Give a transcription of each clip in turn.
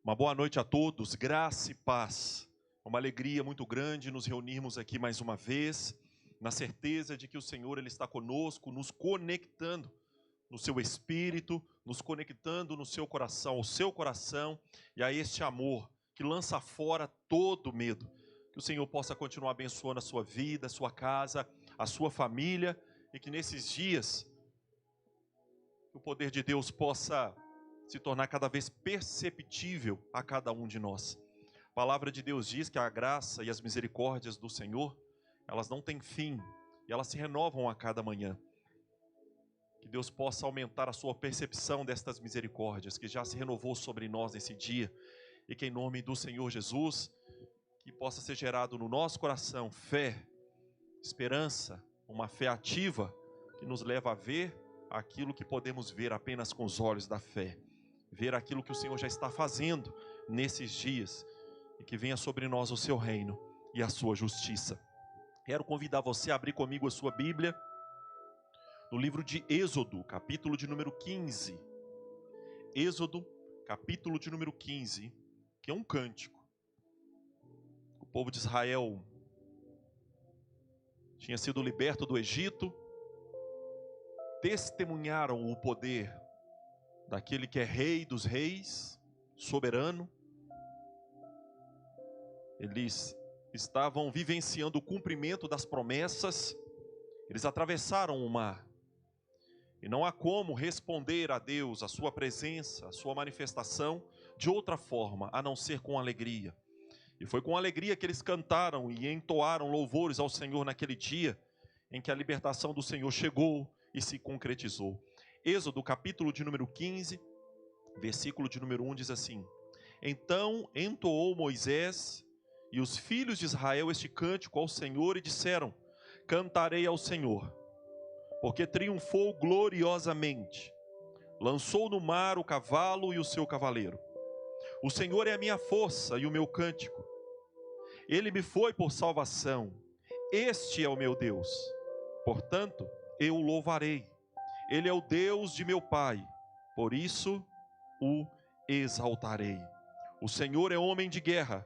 Uma boa noite a todos, graça e paz. É uma alegria muito grande nos reunirmos aqui mais uma vez, na certeza de que o Senhor Ele está conosco, nos conectando no seu espírito, nos conectando no seu coração, ao seu coração e a este amor que lança fora todo medo. Que o Senhor possa continuar abençoando a sua vida, a sua casa, a sua família e que nesses dias o poder de Deus possa se tornar cada vez perceptível a cada um de nós. A palavra de Deus diz que a graça e as misericórdias do Senhor, elas não têm fim e elas se renovam a cada manhã. Que Deus possa aumentar a sua percepção destas misericórdias, que já se renovou sobre nós nesse dia, e que em nome do Senhor Jesus, que possa ser gerado no nosso coração fé, esperança, uma fé ativa, que nos leva a ver aquilo que podemos ver apenas com os olhos da fé. Ver aquilo que o Senhor já está fazendo nesses dias, e que venha sobre nós o seu reino e a sua justiça. Quero convidar você a abrir comigo a sua Bíblia, no livro de Êxodo, capítulo de número 15. Êxodo, capítulo de número 15, que é um cântico. O povo de Israel tinha sido liberto do Egito, testemunharam o poder daquele que é rei dos reis, soberano. Eles estavam vivenciando o cumprimento das promessas. Eles atravessaram o mar. E não há como responder a Deus, a sua presença, a sua manifestação, de outra forma, a não ser com alegria. E foi com alegria que eles cantaram e entoaram louvores ao Senhor naquele dia, em que a libertação do Senhor chegou e se concretizou. Êxodo, capítulo de número 15, versículo de número 1, diz assim: Então entoou Moisés e os filhos de Israel este cântico ao Senhor e disseram: Cantarei ao Senhor, porque triunfou gloriosamente. Lançou no mar o cavalo e o seu cavaleiro. O Senhor é a minha força e o meu cântico. Ele me foi por salvação. Este é o meu Deus. Portanto, eu o louvarei. Ele é o Deus de meu pai. Por isso, o exaltarei. O Senhor é homem de guerra.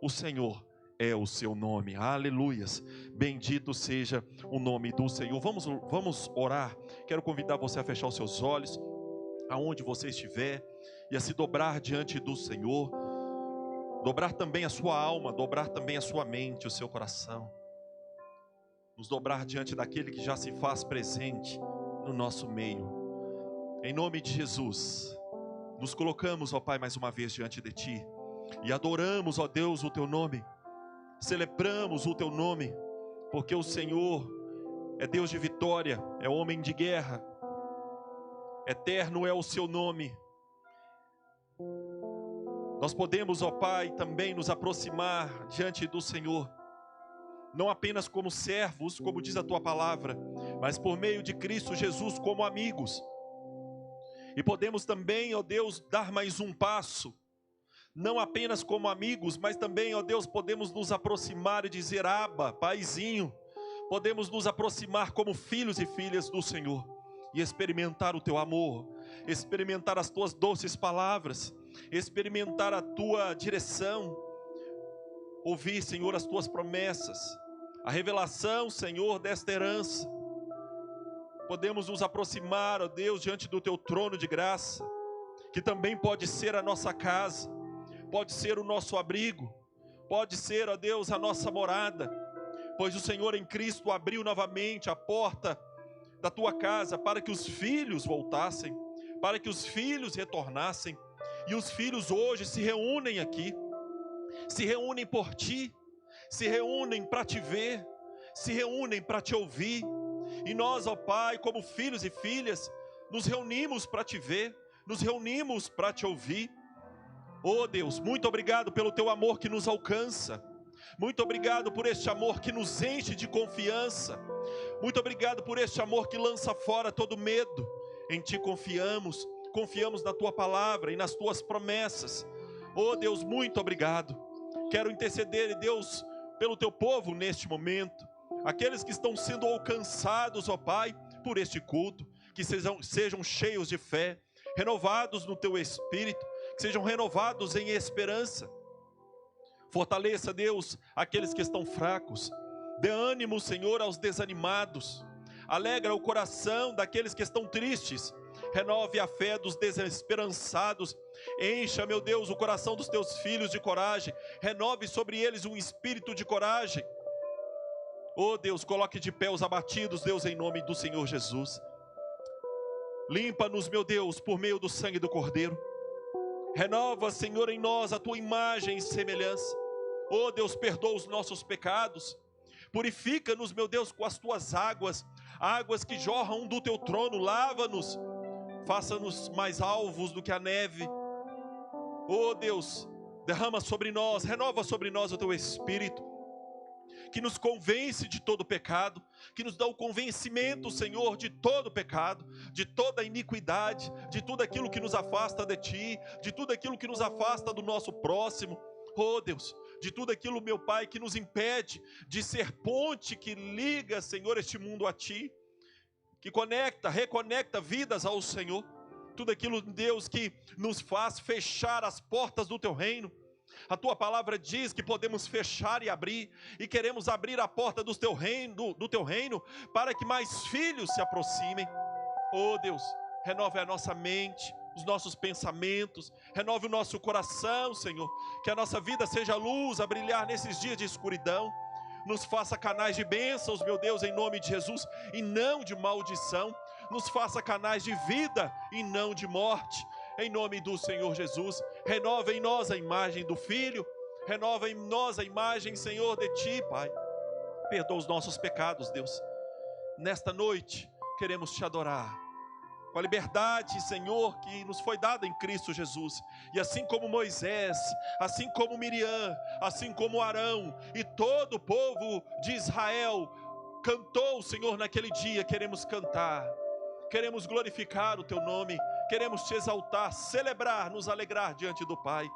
O Senhor é o seu nome. Aleluias. Bendito seja o nome do Senhor. Vamos orar. Quero convidar você a fechar os seus olhos, aonde você estiver, e a se dobrar diante do Senhor. Dobrar também a sua alma, dobrar também a sua mente, o seu coração. Nos dobrar diante daquele que já se faz presente no nosso meio. Em nome de Jesus, nos colocamos, ó Pai, mais uma vez diante de Ti. E adoramos, ó Deus, o Teu nome. Celebramos o Teu nome, porque o Senhor é Deus de vitória, é homem de guerra. Eterno é o Seu nome. Nós podemos, ó Pai, também nos aproximar diante do Senhor, não apenas como servos, como diz a Tua palavra, mas por meio de Cristo Jesus como amigos. E podemos também, ó Deus, dar mais um passo, não apenas como amigos, mas também, ó Deus, podemos nos aproximar e dizer: Abba, Paizinho. Podemos nos aproximar como filhos e filhas do Senhor e experimentar o Teu amor, experimentar as Tuas doces palavras, experimentar a Tua direção, ouvir, Senhor, as Tuas promessas, a revelação, Senhor, desta herança. Podemos nos aproximar, ó Deus, diante do Teu trono de graça, que também pode ser a nossa casa, pode ser o nosso abrigo, pode ser, ó Deus, a nossa morada, pois o Senhor em Cristo abriu novamente a porta da Tua casa para que os filhos voltassem, para que os filhos retornassem, e os filhos hoje se reúnem aqui, se reúnem por Ti, se reúnem para Te ver, se reúnem para Te ouvir. E nós, ó Pai, como filhos e filhas, nos reunimos para Te ver, nos reunimos para Te ouvir. Oh Deus, muito obrigado pelo Teu amor que nos alcança. Muito obrigado por este amor que nos enche de confiança. Muito obrigado por este amor que lança fora todo medo. Em Ti confiamos, confiamos na Tua palavra e nas Tuas promessas. Oh Deus, muito obrigado. Quero interceder, Deus, pelo Teu povo neste momento. Aqueles que estão sendo alcançados, ó Pai, por este culto, que sejam cheios de fé, renovados no Teu Espírito, que sejam renovados em esperança. Fortaleça, Deus, aqueles que estão fracos. Dê ânimo, Senhor, aos desanimados. Alegra o coração daqueles que estão tristes. Renove a fé dos desesperançados. Encha, meu Deus, o coração dos teus filhos de coragem. Renove sobre eles um espírito de coragem. Oh Deus, coloque de pé os abatidos, Deus, em nome do Senhor Jesus. Limpa-nos, meu Deus, por meio do sangue do Cordeiro. Renova, Senhor, em nós a tua imagem e semelhança. Oh Deus, perdoa os nossos pecados. Purifica-nos, meu Deus, com as tuas águas, águas que jorram do teu trono. Lava-nos, faça-nos mais alvos do que a neve. Oh Deus, derrama sobre nós, renova sobre nós o teu Espírito, que nos convence de todo pecado, que nos dá o convencimento, Senhor, de todo pecado, de toda iniquidade, de tudo aquilo que nos afasta de Ti, de tudo aquilo que nos afasta do nosso próximo. Oh Deus, de tudo aquilo, meu Pai, que nos impede de ser ponte que liga, Senhor, este mundo a Ti, que conecta, reconecta vidas ao Senhor. Tudo aquilo, Deus, que nos faz fechar as portas do Teu reino. A Tua palavra diz que podemos fechar e abrir, e queremos abrir a porta do Teu reino, para que mais filhos se aproximem. Oh Deus, renove a nossa mente, os nossos pensamentos, renove o nosso coração, Senhor, que a nossa vida seja luz a brilhar nesses dias de escuridão. Nos faça canais de bênçãos, meu Deus, em nome de Jesus, e não de maldição. Nos faça canais de vida e não de morte, em nome do Senhor Jesus. Renova em nós a imagem do Filho, renova em nós a imagem, Senhor, de Ti, Pai. Perdoa os nossos pecados, Deus. Nesta noite, queremos Te adorar, com a liberdade, Senhor, que nos foi dada em Cristo Jesus. E assim como Moisés, assim como Miriam, assim como Arão e todo o povo de Israel cantou, Senhor, naquele dia, queremos cantar. Queremos glorificar o Teu nome, queremos Te exaltar, celebrar, nos alegrar diante do Pai.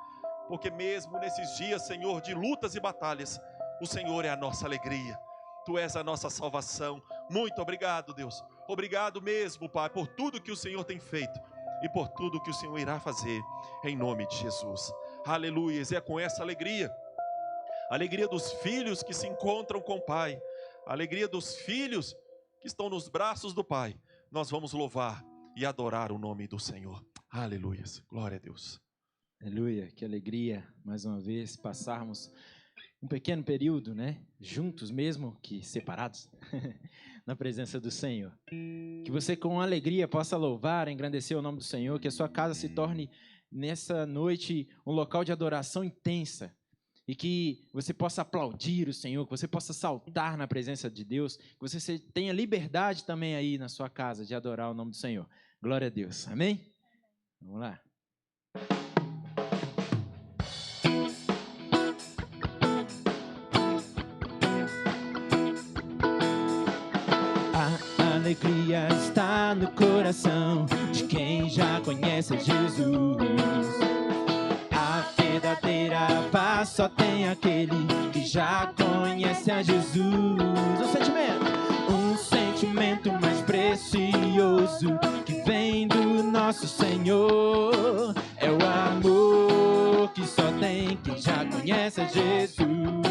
Porque mesmo nesses dias, Senhor, de lutas e batalhas, o Senhor é a nossa alegria. Tu és a nossa salvação. Muito obrigado, Deus. Obrigado mesmo, Pai, por tudo que o Senhor tem feito e por tudo que o Senhor irá fazer, em nome de Jesus. Aleluia. E é com essa alegria, a alegria dos filhos que se encontram com o Pai, a alegria dos filhos que estão nos braços do Pai, nós vamos louvar e adorar o nome do Senhor. Aleluia. Glória a Deus. Aleluia. Que alegria, mais uma vez, passarmos um pequeno período, né? Juntos mesmo que separados, na presença do Senhor. Que você com alegria possa louvar, engrandecer o nome do Senhor, que a sua casa se torne nessa noite um local de adoração intensa. E que você possa aplaudir o Senhor, que você possa saltar na presença de Deus, que você tenha liberdade também aí na sua casa de adorar o nome do Senhor. Glória a Deus. Amém? Vamos lá. A alegria está no coração de quem já conhece Jesus. Verdadeira paz só tem aquele que já conhece a Jesus. Um sentimento mais precioso que vem do nosso Senhor. É o amor que só tem quem já conhece a Jesus.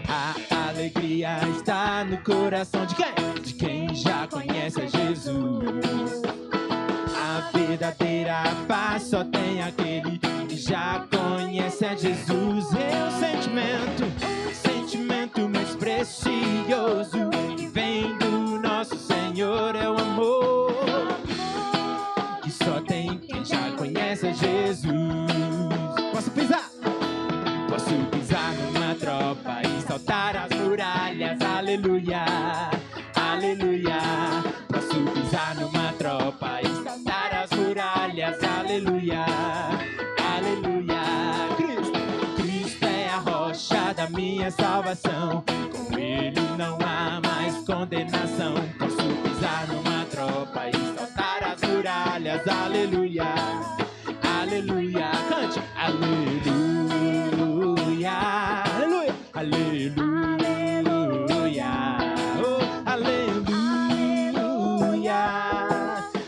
A alegria está no coração de quem? De quem já conhece a Jesus. A verdadeira paz só tem aquele que já conhece a Jesus. É o sentimento mais precioso que vem do nosso Senhor. É o amor que só tem quem já conhece a Jesus. Posso pisar? Posso pisar numa tropa e saltar as muralhas. Aleluia, aleluia. Posso pisar numa tropa e saltar as muralhas. Aleluia, aleluia. Cristo é a rocha da minha salvação. Com Ele não há mais condenação. Posso pisar numa tropa e saltar as muralhas. Aleluia, aleluia. Cante. Aleluia, aleluia, aleluia. Oh, aleluia,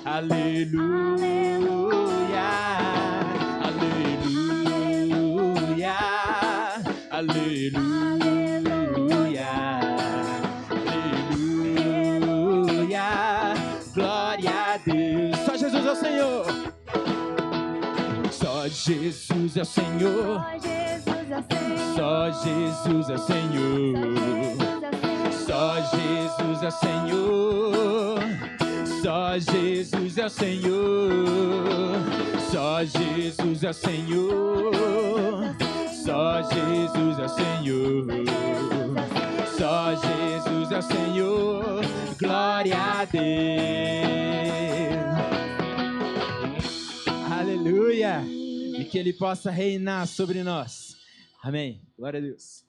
aleluia. Senhor. Só Jesus é o Senhor. Só Jesus é o Senhor. Só Jesus é o Senhor. Só Jesus é o Senhor. Só Jesus é o Senhor. Só Jesus é o Senhor. Só Jesus é o Senhor. Glória a Deus. Aleluia. E que Ele possa reinar sobre nós. Amém. Glória a Deus.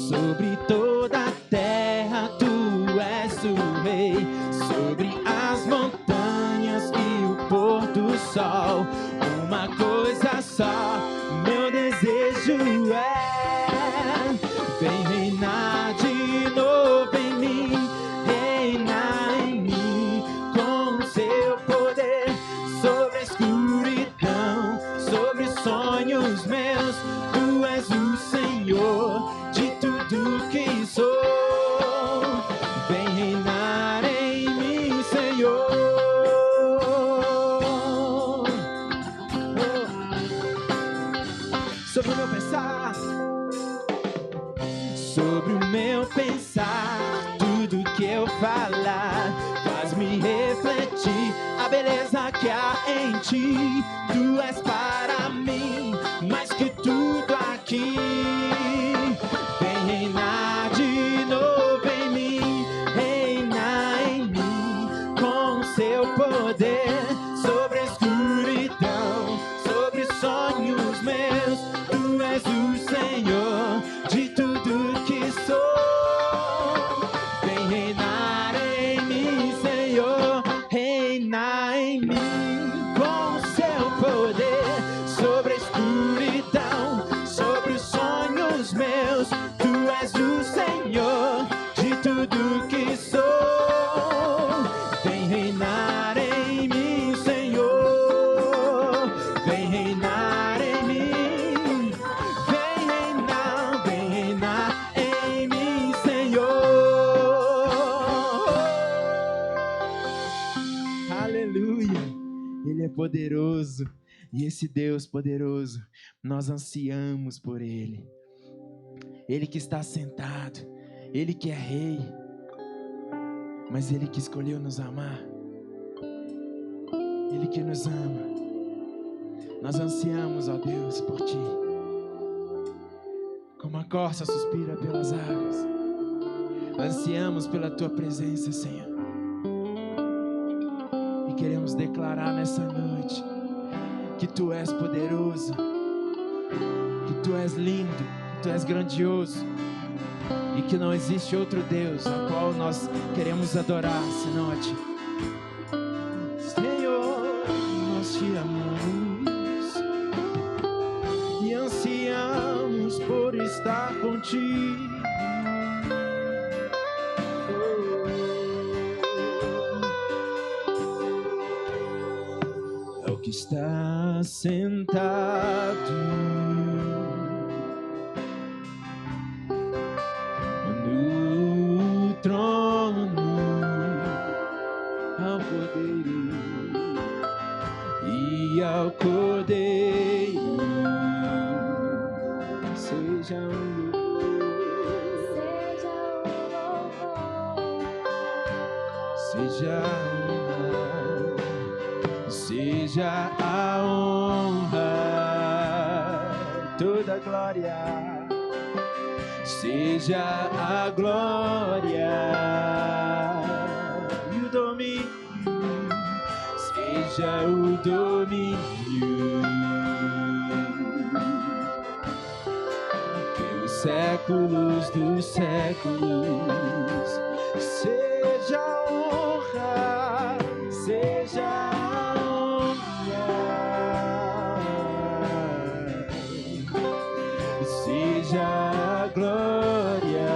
Sobre toda a terra tu és o rei, sobre as montanhas e o pôr do sol. Uma coisa só, meu desejo é: vem reinar de novo em mim, reinar em mim com o seu poder, sobre a escuridão, sobre os sonhos meus. Tu és o Senhor de tudo que sou. Vem reinar em mim, Senhor. Sobre o meu pensar, sobre o meu pensar, tudo que eu falar faz-me refletir a beleza que há em ti. Tu és para mim mais que tudo aqui. Vem reinar de novo em mim, reinar em mim com o seu poder, sobre a escuridão, sobre os sonhos meus. Tu és o Senhor de tudo que sou. Vem reinar em mim, Senhor, reinar em mim com o seu poder, sobre a escuridão, sobre os sonhos meus. Tu és o Senhor de tudo que sou. Vem reinar em mim, Senhor. Vem reinar em mim. Vem reinar em mim, Senhor. Aleluia. Ele é poderoso. E esse Deus poderoso, nós ansiamos por Ele. Ele que está sentado, Ele que é rei, mas Ele que escolheu nos amar. Ele que nos ama. Nós ansiamos, ó Deus, por Ti. Como a corça suspira pelas águas, ansiamos pela Tua presença, Senhor. E queremos declarar nessa noite que Tu és poderoso, que Tu és lindo, que Tu és grandioso, e que não existe outro Deus ao qual nós queremos adorar senão a Ti. Senhor, nós Te amamos e ansiamos por estar contigo. É o que está sentado no trono, ao Cordeiro e ao Cordeiro seja o louvor, seja a honra, toda a glória, seja a glória e o domínio, seja o domínio pelos séculos dos séculos. Seja a honra, seja a seja a glória,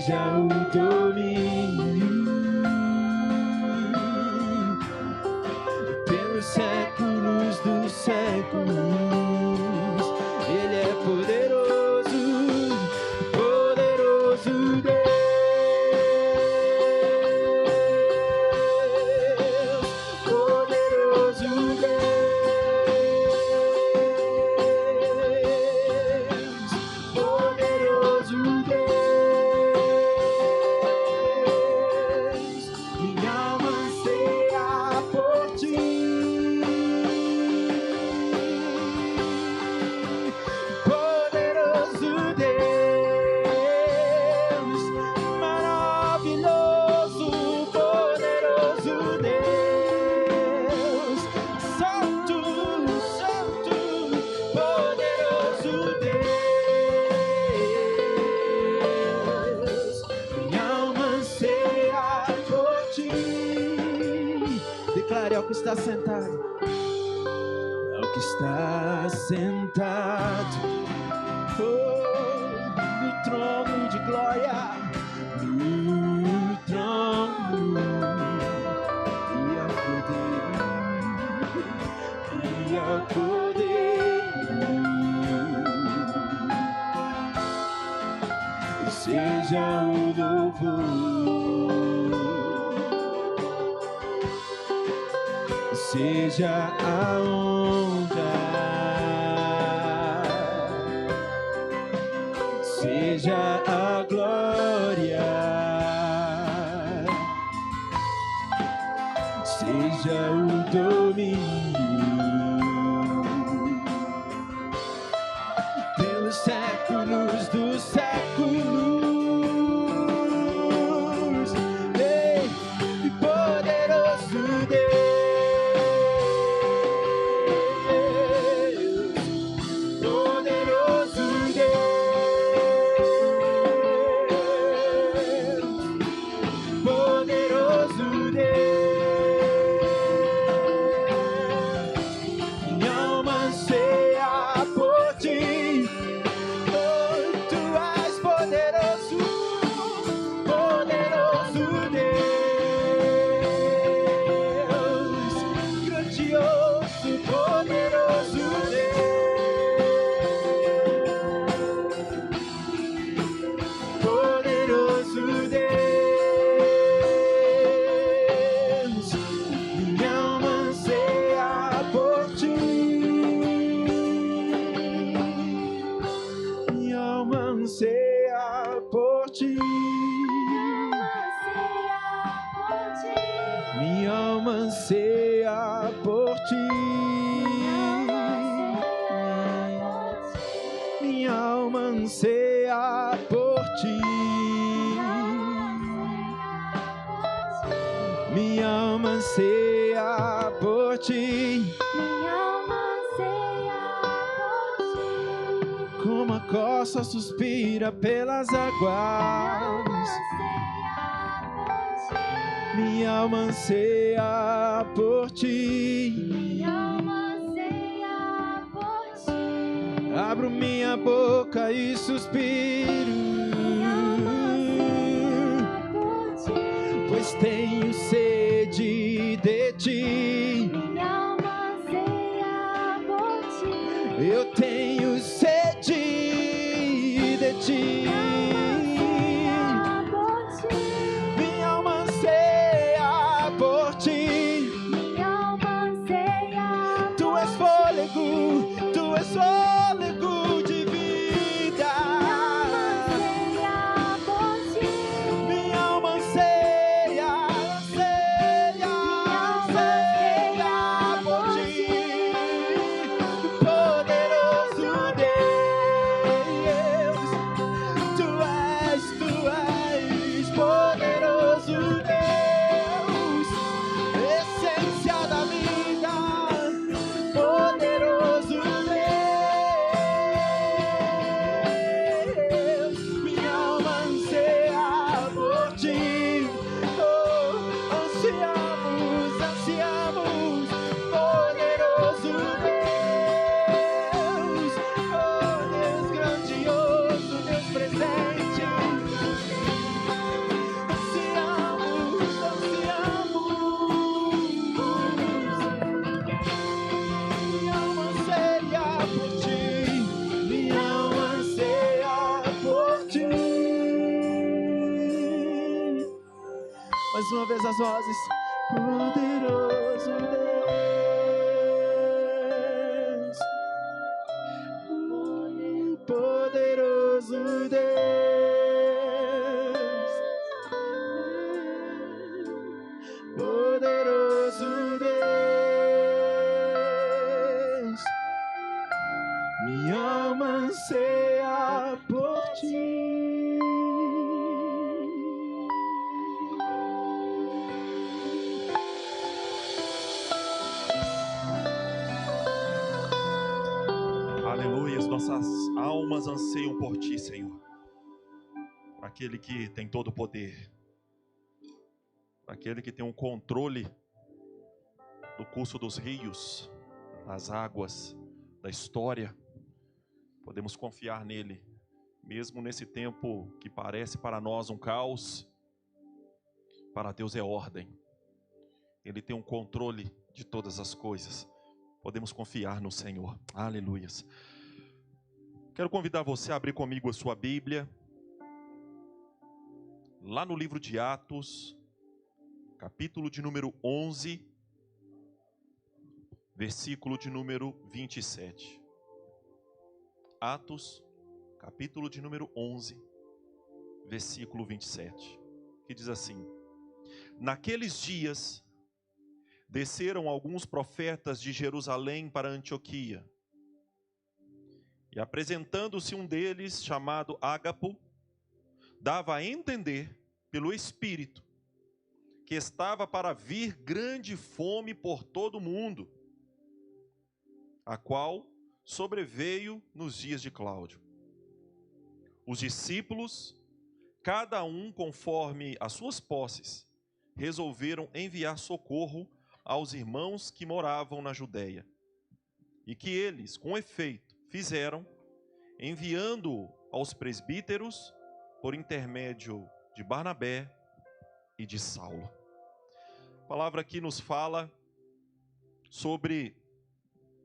seja o domínio pelos séculos dos séculos. Ele é poderoso, poderoso Deus, poderoso Deus, poderoso Deus. Minha alma anseia por ti. Poderoso Deus, maravilhoso, poderoso Deus, santo, santo, poderoso Deus. Minha alma anseia por ti. Declare ao que está sentado, ao que está sentado, oh, no trono de glória, no trono, e a poder, seja o louvor, seja a honra, seja a glória, seja o domínio pelos séculos dos séculos. Ei, poderoso Deus, poderoso Deus, poderoso Deus. Minha alma anseia por ti. Oh, tu és poderoso, poderoso Deus, grandioso, poderoso Deus, poderoso Deus. Minha alma anseia por ti. Minha alma anseia por ti. Minha alma anseia por ti. Minha alma anseia por ti. Minha alma anseia por ti. Como a costa suspira pelas águas, minha alma anseia por ti. Abro minha boca e suspiro, pois tenho sede de ti. Eu tenho sede de ti. Minha alma anseia por ti. Tu és fôlego, tu és fôlego de vida. Minha alma anseia, anseia, anseia por ti. Poderoso Deus, Mais uma vez as vozes. Poderoso Deus. Poderoso Deus. Poderoso Deus. Minha alma anseia por ti. Aleluia, as nossas almas anseiam por ti, Senhor. Aquele que tem todo o poder, aquele que tem o controle do curso dos rios, das águas, da história. Podemos confiar nele, mesmo nesse tempo que parece para nós um caos. Para Deus é ordem. Ele tem um controle de todas as coisas. Podemos confiar no Senhor. Aleluias. Quero convidar você a abrir comigo a sua Bíblia. Lá no livro de Atos, capítulo de número 11, versículo de número 27. Atos, capítulo de número 11, versículo 27. Que diz assim: Naqueles dias, desceram alguns profetas de Jerusalém para Antioquia. E apresentando-se um deles, chamado Ágapo, dava a entender, pelo Espírito, que estava para vir grande fome por todo o mundo, a qual sobreveio nos dias de Cláudio. Os discípulos, cada um conforme as suas posses, resolveram enviar socorro aos irmãos que moravam na Judeia. E que eles, com efeito, fizeram, enviando aos presbíteros, por intermédio de Barnabé e de Saulo. A palavra aqui nos fala sobre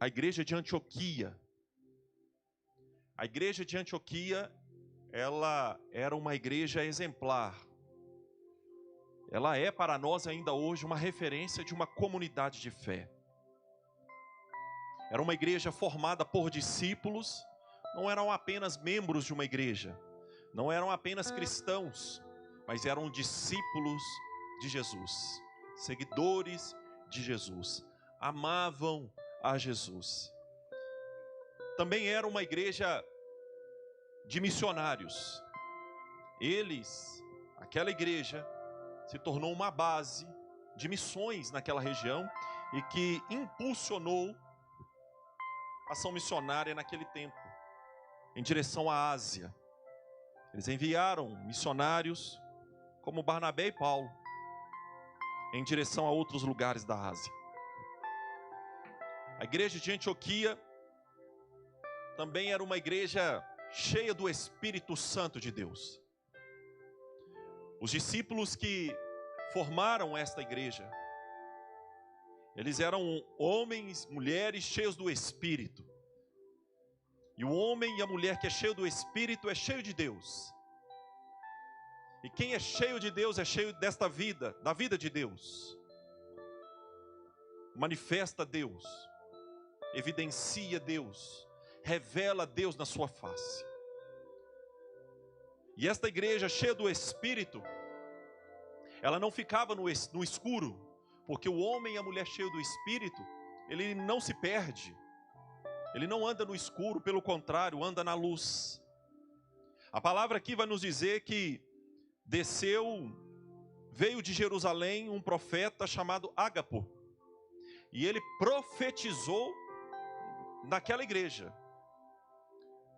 a igreja de Antioquia. A igreja de Antioquia, ela era uma igreja exemplar. Ela é para nós ainda hoje uma referência de uma comunidade de fé. Era uma igreja formada por discípulos, não eram apenas membros de uma igreja, não eram apenas cristãos, mas eram discípulos de Jesus, seguidores de Jesus, amavam a Jesus. Também era uma igreja de missionários. Aquela igreja, se tornou uma base de missões naquela região e que impulsionou a ação missionária naquele tempo, em direção à Ásia. Eles enviaram missionários como Barnabé e Paulo em direção a outros lugares da Ásia. A igreja de Antioquia também era uma igreja cheia do Espírito Santo de Deus. Os discípulos que formaram esta igreja, eles eram homens, mulheres cheios do Espírito. E o homem e a mulher que é cheio do Espírito é cheio de Deus. E quem é cheio de Deus é cheio desta vida, da vida de Deus. Manifesta Deus, evidencia Deus, revela Deus na sua face. E esta igreja cheia do Espírito, ela não ficava no escuro, porque o homem e a mulher cheio do Espírito, ele não se perde, ele não anda no escuro, pelo contrário, anda na luz. A palavra aqui vai nos dizer que veio de Jerusalém um profeta chamado Ágapo, e ele profetizou naquela igreja.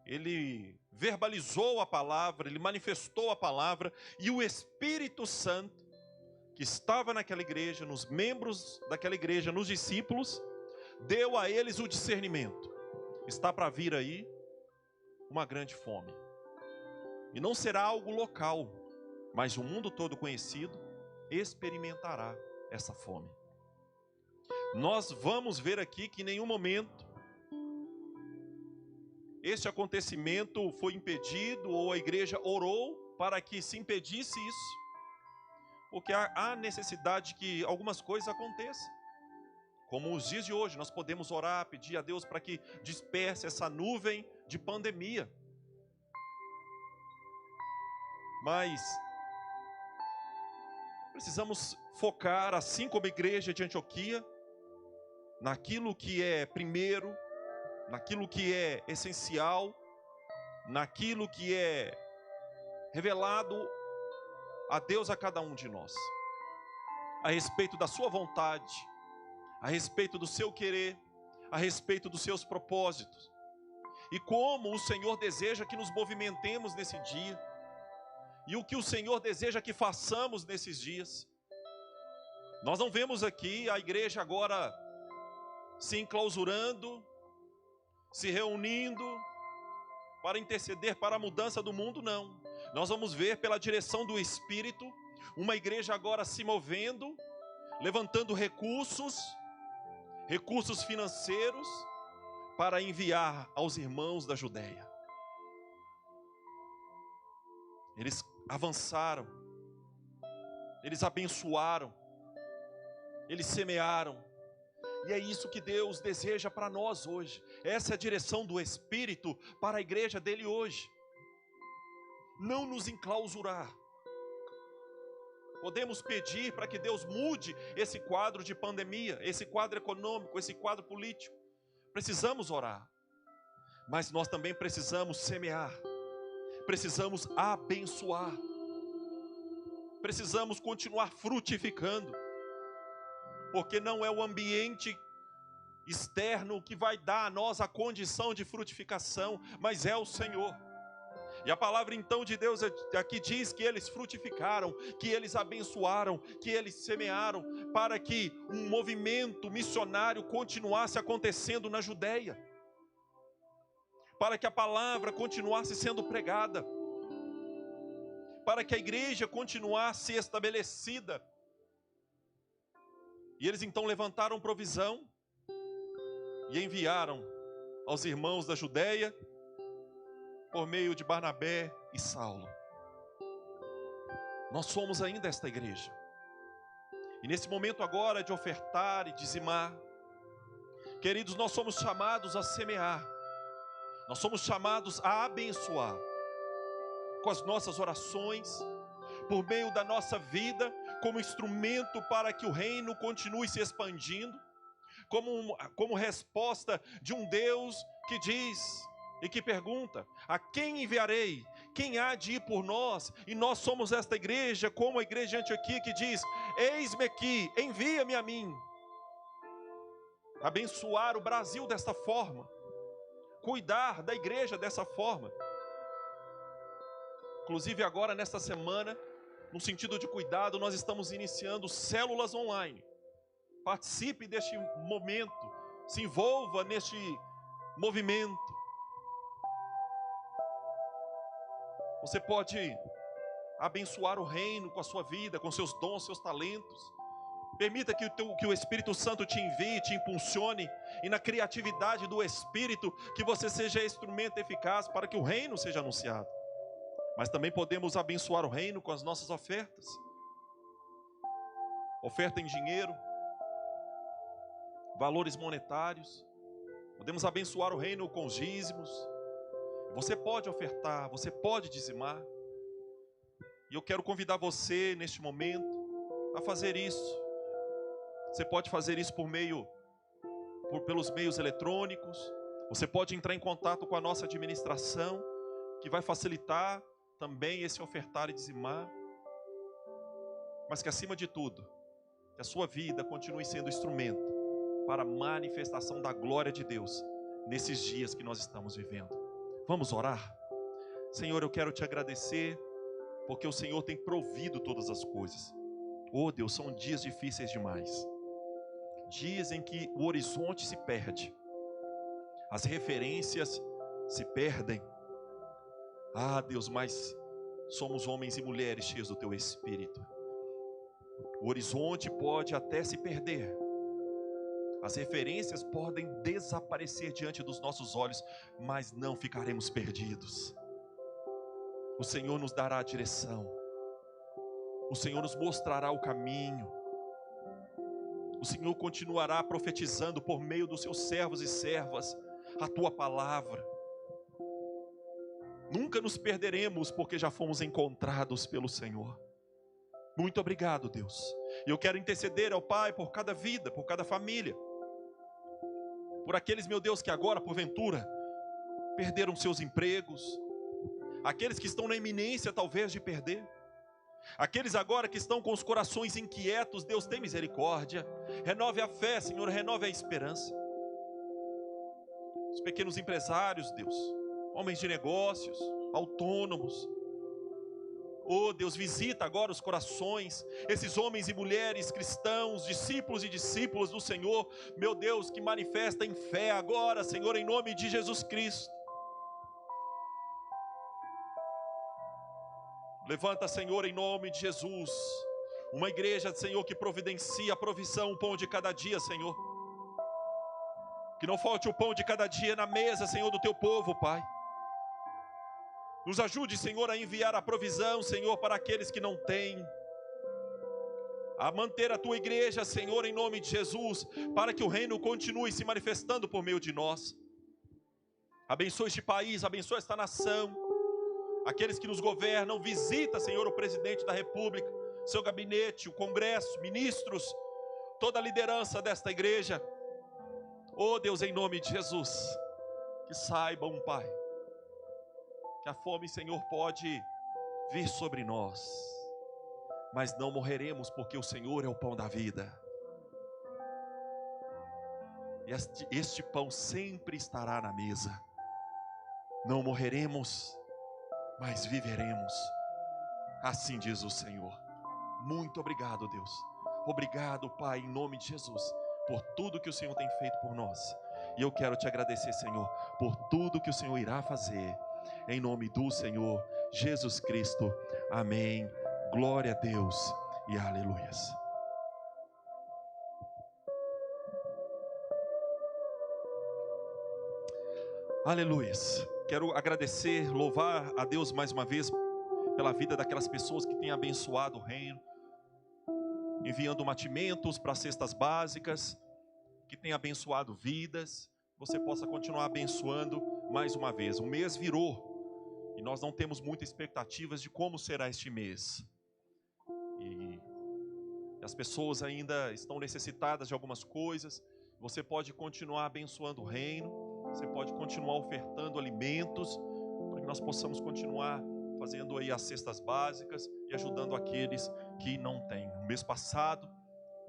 Ele verbalizou a palavra, ele manifestou a palavra, e o Espírito Santo, que estava naquela igreja, nos membros daquela igreja, nos discípulos, deu a eles o discernimento. Está para vir aí uma grande fome. E não será algo local, mas o mundo todo conhecido experimentará essa fome. Nós vamos ver aqui que em nenhum momento este acontecimento foi impedido ou a igreja orou para que se impedisse isso. porque há necessidade que algumas coisas aconteçam. Como os dias de hoje, nós podemos orar, pedir a Deus para que disperse essa nuvem de pandemia. Mas precisamos focar, assim como a igreja de Antioquia, naquilo que é primeiro, naquilo que é essencial, naquilo que é revelado a Deus a cada um de nós, a respeito da sua vontade, a respeito do seu querer, a respeito dos seus propósitos, e como o Senhor deseja que nos movimentemos nesse dia, e o que o Senhor deseja que façamos nesses dias. Nós não vemos aqui a igreja agora se enclausurando, se reunindo para interceder para a mudança do mundo, não. Nós vamos ver pela direção do Espírito, uma igreja agora se movendo, levantando recursos financeiros, para enviar aos irmãos da Judeia. Eles avançaram, eles abençoaram, eles semearam, e é isso que Deus deseja para nós hoje. Essa é a direção do Espírito para a igreja dele hoje. Não nos enclausurar. Podemos pedir para que Deus mude esse quadro de pandemia, esse quadro econômico, esse quadro político. Precisamos orar, mas nós também precisamos semear, precisamos abençoar, precisamos continuar frutificando, porque não é o ambiente externo que vai dar a nós a condição de frutificação, mas é o Senhor. E a palavra então de Deus aqui diz que eles frutificaram, que eles abençoaram, que eles semearam, para que um movimento missionário continuasse acontecendo na Judeia, para que a palavra continuasse sendo pregada, para que a igreja continuasse estabelecida. E eles então levantaram provisão e enviaram aos irmãos da Judeia, por meio de Barnabé e Saulo. Nós somos ainda esta igreja. E nesse momento agora de ofertar e dizimar, queridos, nós somos chamados a semear. Nós somos chamados a abençoar. Com as nossas orações, por meio da nossa vida, como instrumento para que o reino continue se expandindo, como resposta de um Deus que diz e que pergunta: a quem enviarei? Quem há de ir por nós? E nós somos esta igreja, como a igreja de Antioquia, que diz: eis-me aqui, envia-me a mim. Abençoar o Brasil desta forma, cuidar da igreja dessa forma. Inclusive agora nesta semana, no sentido de cuidado, nós estamos iniciando células online. Participe deste momento, se envolva neste movimento. Você pode abençoar o reino com a sua vida, com seus dons, seus talentos. Permita que o Espírito Santo te envie, te impulsione, e na criatividade do Espírito, que você seja instrumento eficaz para que o reino seja anunciado. Mas também podemos abençoar o reino com as nossas ofertas. Oferta em dinheiro, valores monetários. Podemos abençoar o reino com os dízimos. Você pode ofertar, você pode dizimar. E eu quero convidar você neste momento a fazer isso. Você pode fazer isso pelos meios eletrônicos. Você pode entrar em contato com a nossa administração, que vai facilitar também esse ofertar e dizimar. Mas que acima de tudo, que a sua vida continue sendo instrumento para a manifestação da glória de Deus nesses dias que nós estamos vivendo. Vamos orar? Senhor, eu quero te agradecer, porque o Senhor tem provido todas as coisas. Oh Deus, são dias difíceis demais. Dias em que o horizonte se perde, as referências se perdem. Ah Deus, mas somos homens e mulheres cheios do Teu Espírito. O horizonte pode até se perder, as referências podem desaparecer diante dos nossos olhos, mas não ficaremos perdidos. O Senhor nos dará a direção. O Senhor nos mostrará o caminho. O Senhor continuará profetizando por meio dos seus servos e servas a tua palavra. Nunca nos perderemos, porque já fomos encontrados pelo Senhor. Muito obrigado, Deus. E eu quero interceder ao Pai por cada vida, por cada família. Por aqueles, meu Deus, que agora, porventura, perderam seus empregos. Aqueles que estão na iminência, talvez, de perder. Aqueles agora que estão com os corações inquietos, Deus, tem misericórdia. Renove a fé, Senhor, renove a esperança. Os pequenos empresários, Deus, homens de negócios, autônomos. Oh Deus, visita agora os corações, esses homens e mulheres cristãos, discípulos e discípulas do Senhor, meu Deus, que manifestam fé agora, Senhor, em nome de Jesus Cristo. Levanta, Senhor, em nome de Jesus, uma igreja, Senhor, que providencia a provisão, o pão de cada dia, Senhor. Que não falte o pão de cada dia na mesa, Senhor, do teu povo, Pai. Nos ajude, Senhor, a enviar a provisão, Senhor, para aqueles que não têm. A manter a tua igreja, Senhor, em nome de Jesus, para que o reino continue se manifestando por meio de nós. Abençoa este país, abençoa esta nação. Aqueles que nos governam, visita, Senhor, o presidente da República, seu gabinete, o Congresso, ministros, toda a liderança desta igreja. Oh Deus, em nome de Jesus, que saibam, Pai, que a fome, Senhor, pode vir sobre nós, mas não morreremos, porque o Senhor é o pão da vida. E este pão sempre estará na mesa. Não morreremos, mas viveremos. Assim diz o Senhor. Muito obrigado, Deus. Obrigado, Pai, em nome de Jesus, por tudo que o Senhor tem feito por nós. E eu quero te agradecer, Senhor, por tudo que o Senhor irá fazer. Em nome do Senhor Jesus Cristo. Amém. Glória a Deus e aleluias. Aleluias. Quero agradecer, louvar a Deus mais uma vez pela vida daquelas pessoas que têm abençoado o reino, enviando mantimentos para cestas básicas, que têm abençoado vidas. Você possa continuar abençoando mais uma vez. O mês virou e nós não temos muitas expectativas de como será este mês. E as pessoas ainda estão necessitadas de algumas coisas. Você pode continuar abençoando o reino. Você pode continuar ofertando alimentos, para que nós possamos continuar fazendo aí as cestas básicas e ajudando aqueles que não têm. No mês passado,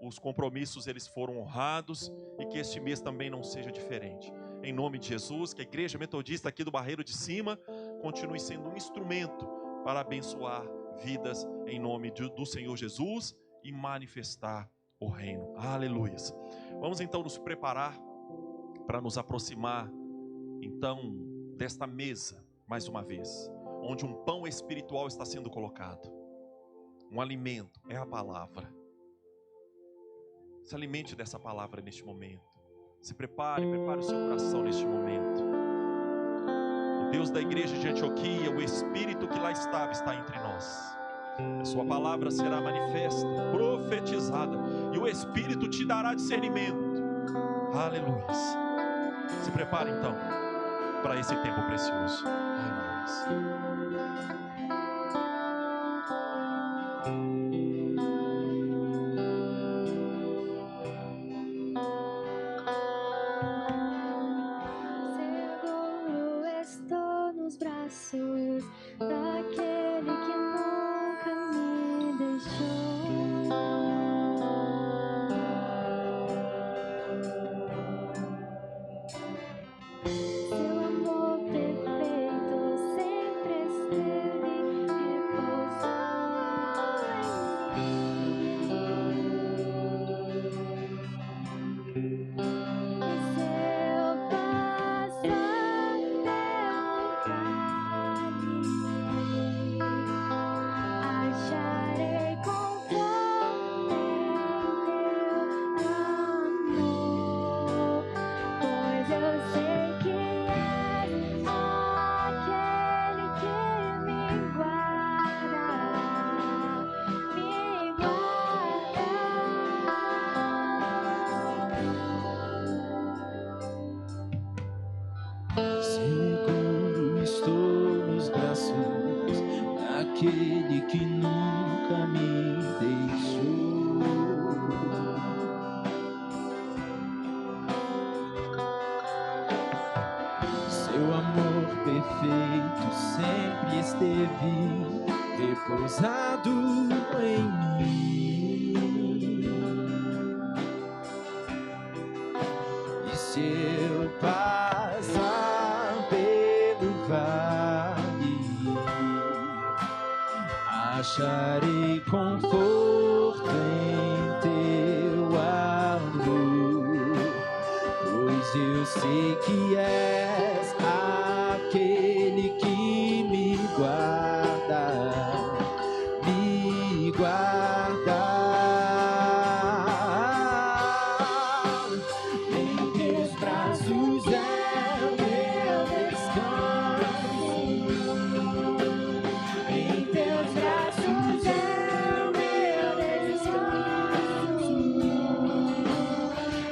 os compromissos eles foram honrados, e que este mês também não seja diferente. Em nome de Jesus, que a Igreja Metodista aqui do Barreiro de Cima continue sendo um instrumento para abençoar vidas em nome do Senhor Jesus e manifestar o reino. Aleluias. Vamos então nos preparar para nos aproximar, então, desta mesa, mais uma vez, onde um pão espiritual está sendo colocado. Um alimento é a palavra. Se alimente dessa palavra neste momento. Se prepare o seu coração neste momento. O Deus da igreja de Antioquia, o Espírito que lá estava, está entre nós. A sua palavra será manifesta, profetizada, e o Espírito te dará discernimento. Aleluia. Se prepare então para esse tempo precioso. Aleluia. Seguro estou nos braços daquele que nunca me deixou. Seu amor perfeito sempre esteve repousando em mim. Seguro estou nos braços daquele que nunca me deixou. Seu amor perfeito sempre esteve repousado em mim. E se eu passar pelo vale, acharei conforto em teu amor, pois eu sei que és aquele que me guarda, me guarda. Em teus braços é o meu descanso. Em teus braços é o meu descanso.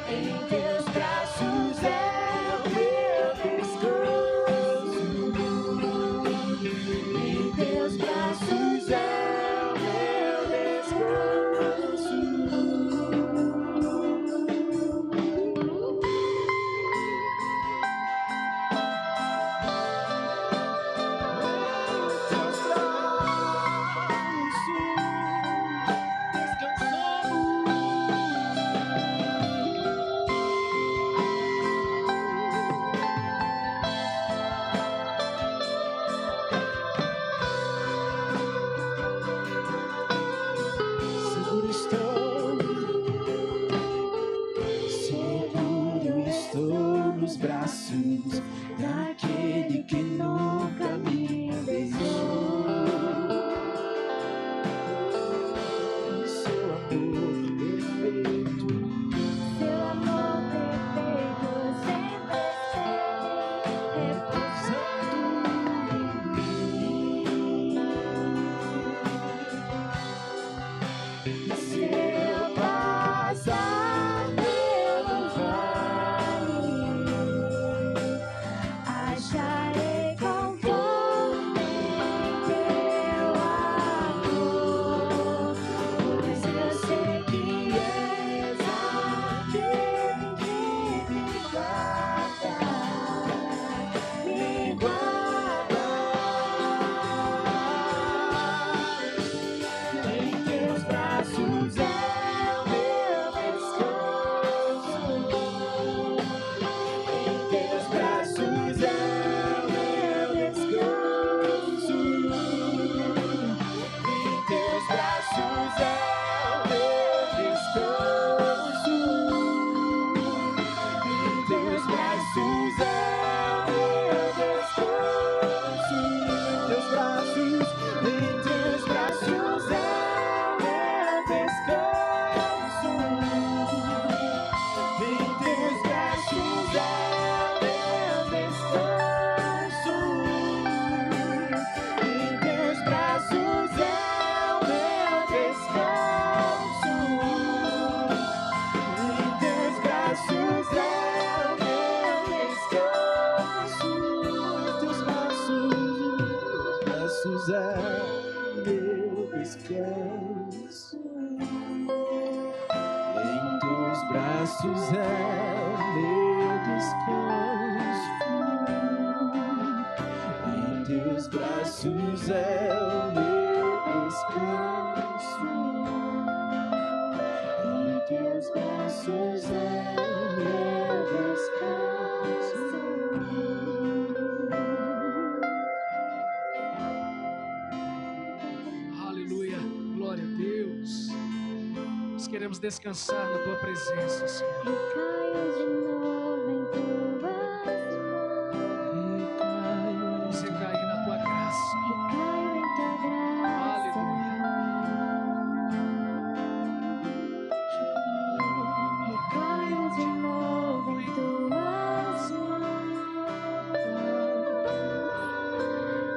Em teus braços é o meu descanso. Em teus braços é o meu descanso. Seguro estou nos braços daquele que nunca me deixou. Seu amor perfeito, Seu amor perfeito sempre esteve repousado em mim. se eu passar pelo vale, Acharei conforto em teu amor, pois eu sei que és aquele que me guarda, me guarda. em teus braços é o meu descanso. Em teus braços é o meu descanso. Em teus braços é o meu descanso. Em teus braços é o meu descanso. Em teus braços, em teus braços é o meu descanso. Em teus braços é o meu descanso. Em teus braços é o meu descanso. Em teus braços é o meu descanso. Em teus braços é o meu descanso. Em teus braços é o meu descanso. Em teus braços é o meu descanso. Em teus braços é o meu descanso. Aleluia, glória a Deus. Nós queremos descansar na tua presença, Senhor. E caio de novo em tuas mãos, Você cair na tua graça. e caio em tua graça. E caio de novo em tuas mãos,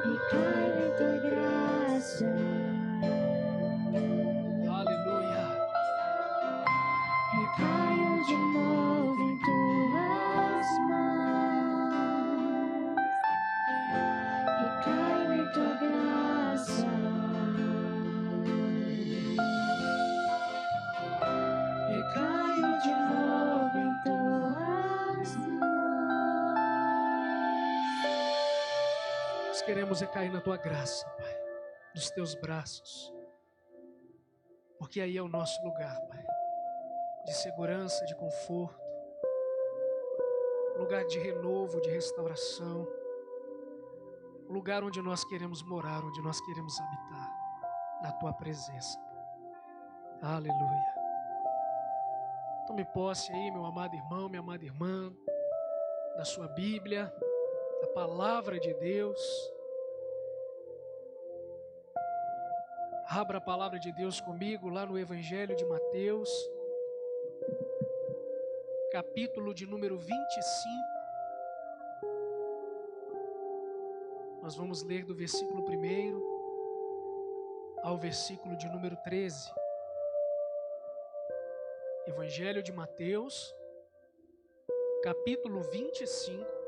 e caio em tua graça. Aleluia. E caio de novo em tuas Nós queremos recair na tua graça, Pai, nos teus braços, porque aí é o nosso lugar, Pai, de segurança, de conforto, lugar de renovo, de restauração, lugar onde nós queremos morar, onde nós queremos habitar, na tua presença. Aleluia. Tome posse aí, meu amado irmão, minha amada irmã, da sua Bíblia, da palavra de Deus. Abra a palavra de Deus comigo lá no Evangelho de Mateus, capítulo de número 25. Nós vamos ler do versículo 1 ao versículo de número 13. Evangelho de Mateus, capítulo 25,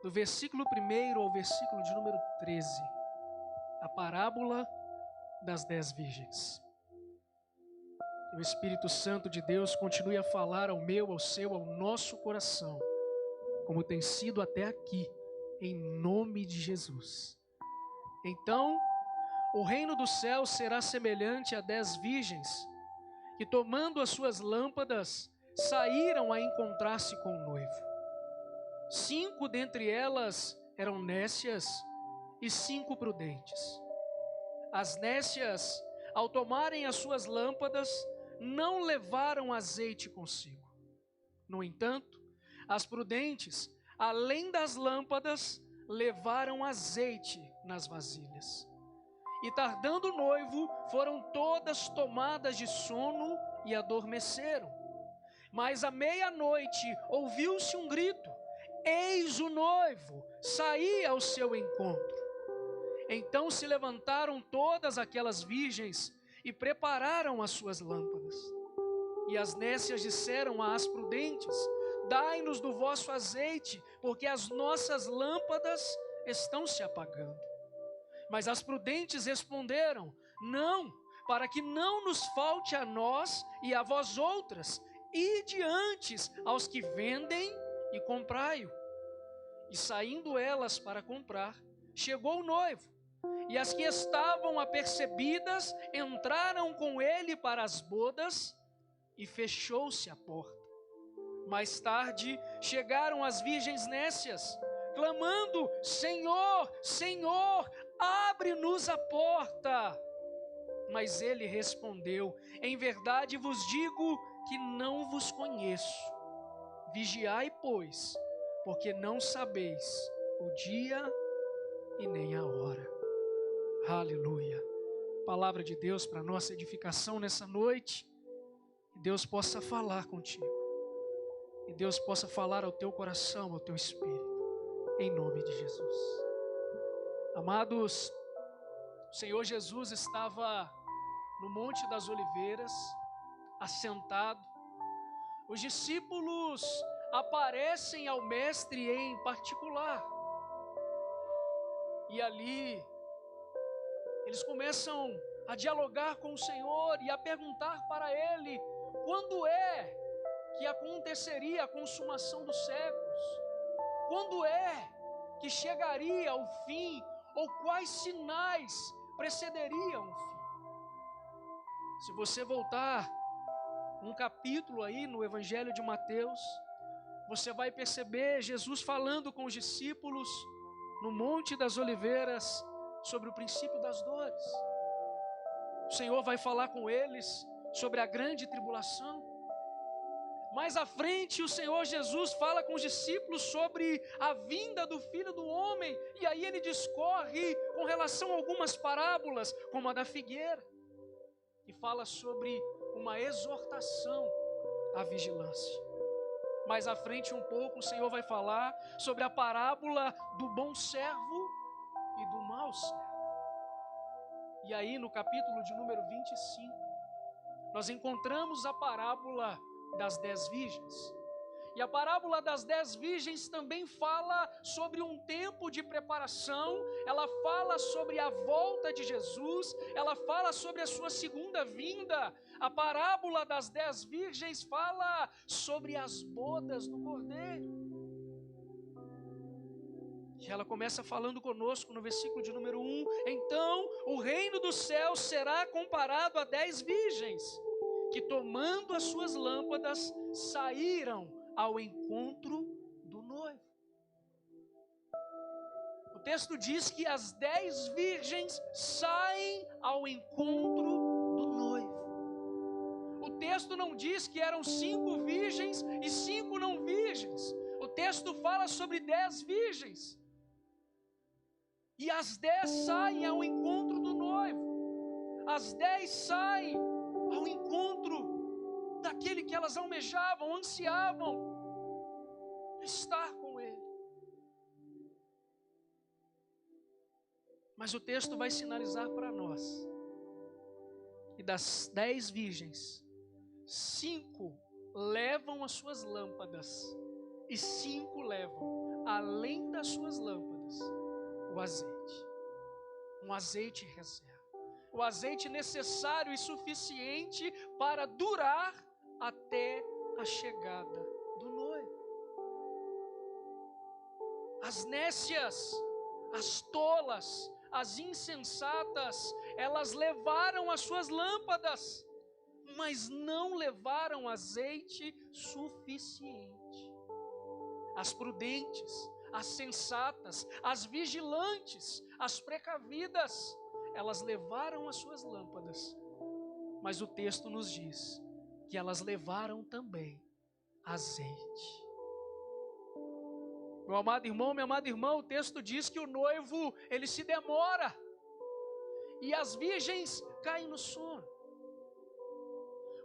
do versículo 1 ao versículo de número 13. A parábola das 10 virgens. Que o Espírito Santo de Deus continue a falar ao meu, ao seu, ao nosso coração, como tem sido até aqui, em nome de Jesus. Então, o reino dos céus será semelhante a 10 virgens, que tomando as suas lâmpadas, saíram a encontrar-se com o noivo. 5 dentre elas eram nécias e 5 prudentes. As nécias, ao tomarem as suas lâmpadas, não levaram azeite consigo. No entanto, as prudentes, além das lâmpadas, levaram azeite nas vasilhas. E tardando o noivo, foram todas tomadas de sono e adormeceram. Mas à meia-noite ouviu-se um grito: eis o noivo, saí ao seu encontro. Então se levantaram todas aquelas virgens e prepararam as suas lâmpadas. E as nécias disseram às prudentes: dai-nos do vosso azeite, porque as nossas lâmpadas estão se apagando. Mas as prudentes responderam: não, para que não nos falte a nós e a vós outras, ide antes aos que vendem e comprai-o. E saindo elas para comprar, chegou o noivo, e as que estavam apercebidas entraram com ele para as bodas, e fechou-se a porta. Mais tarde chegaram as virgens nécias, clamando: Senhor, Senhor, abre-nos a porta. Mas ele respondeu: em verdade vos digo que não vos conheço. Vigiai, pois, porque não sabeis o dia e nem a hora. Aleluia. Palavra de Deus para nossa edificação nessa noite. Que Deus possa falar contigo. Que Deus possa falar ao teu coração, ao teu espírito. Em nome de Jesus. Amados, o Senhor Jesus estava no Monte das Oliveiras, assentado. Os discípulos aparecem ao Mestre em particular. E ali, eles começam a dialogar com o Senhor e a perguntar para Ele quando é que aconteceria a consumação dos séculos, quando é que chegaria o fim, ou quais sinais precederiam o fim. Se você voltar um capítulo aí no Evangelho de Mateus, você vai perceber Jesus falando com os discípulos no Monte das Oliveiras sobre o princípio das dores. O Senhor vai falar com eles sobre a grande tribulação. Mais à frente, o Senhor Jesus fala com os discípulos sobre a vinda do Filho do Homem, e aí ele discorre com relação a algumas parábolas, como a da figueira, e fala sobre uma exortação à vigilância. Mais à frente um pouco, o Senhor vai falar sobre a parábola do bom servo e do mau servo. E aí no capítulo de número 25, nós encontramos a parábola das 10 virgens. E a parábola das 10 virgens também fala sobre um tempo de preparação, ela fala sobre a volta de Jesus, ela fala sobre a sua segunda vinda. A parábola das 10 virgens fala sobre as bodas do Cordeiro. E ela começa falando conosco no versículo de número 1. Então o reino dos céus será comparado a 10 virgens, que tomando as suas lâmpadas, saíram ao encontro do noivo. O texto diz que as 10 virgens saem ao encontro do noivo. O texto não diz que eram 5 virgens e 5 não virgens. O texto fala sobre 10 virgens. E as 10 saem ao encontro do noivo. As 10 saem ao encontro daquele que elas almejavam, ansiavam estar com ele. Mas o texto vai sinalizar para nós que das 10 virgens, 5 levam as suas lâmpadas e 5 levam, além das suas lâmpadas, o azeite. Um azeite reserva. O azeite necessário e suficiente para durar até a chegada do noivo. As nécias, as tolas, as insensatas, elas levaram as suas lâmpadas, mas não levaram azeite suficiente. As prudentes, as sensatas, as vigilantes, as precavidas, elas levaram as suas lâmpadas, mas o texto nos diz que elas levaram também azeite. Meu amado irmão, minha amada irmã, o texto diz que o noivo, ele se demora, e as virgens caem no sono.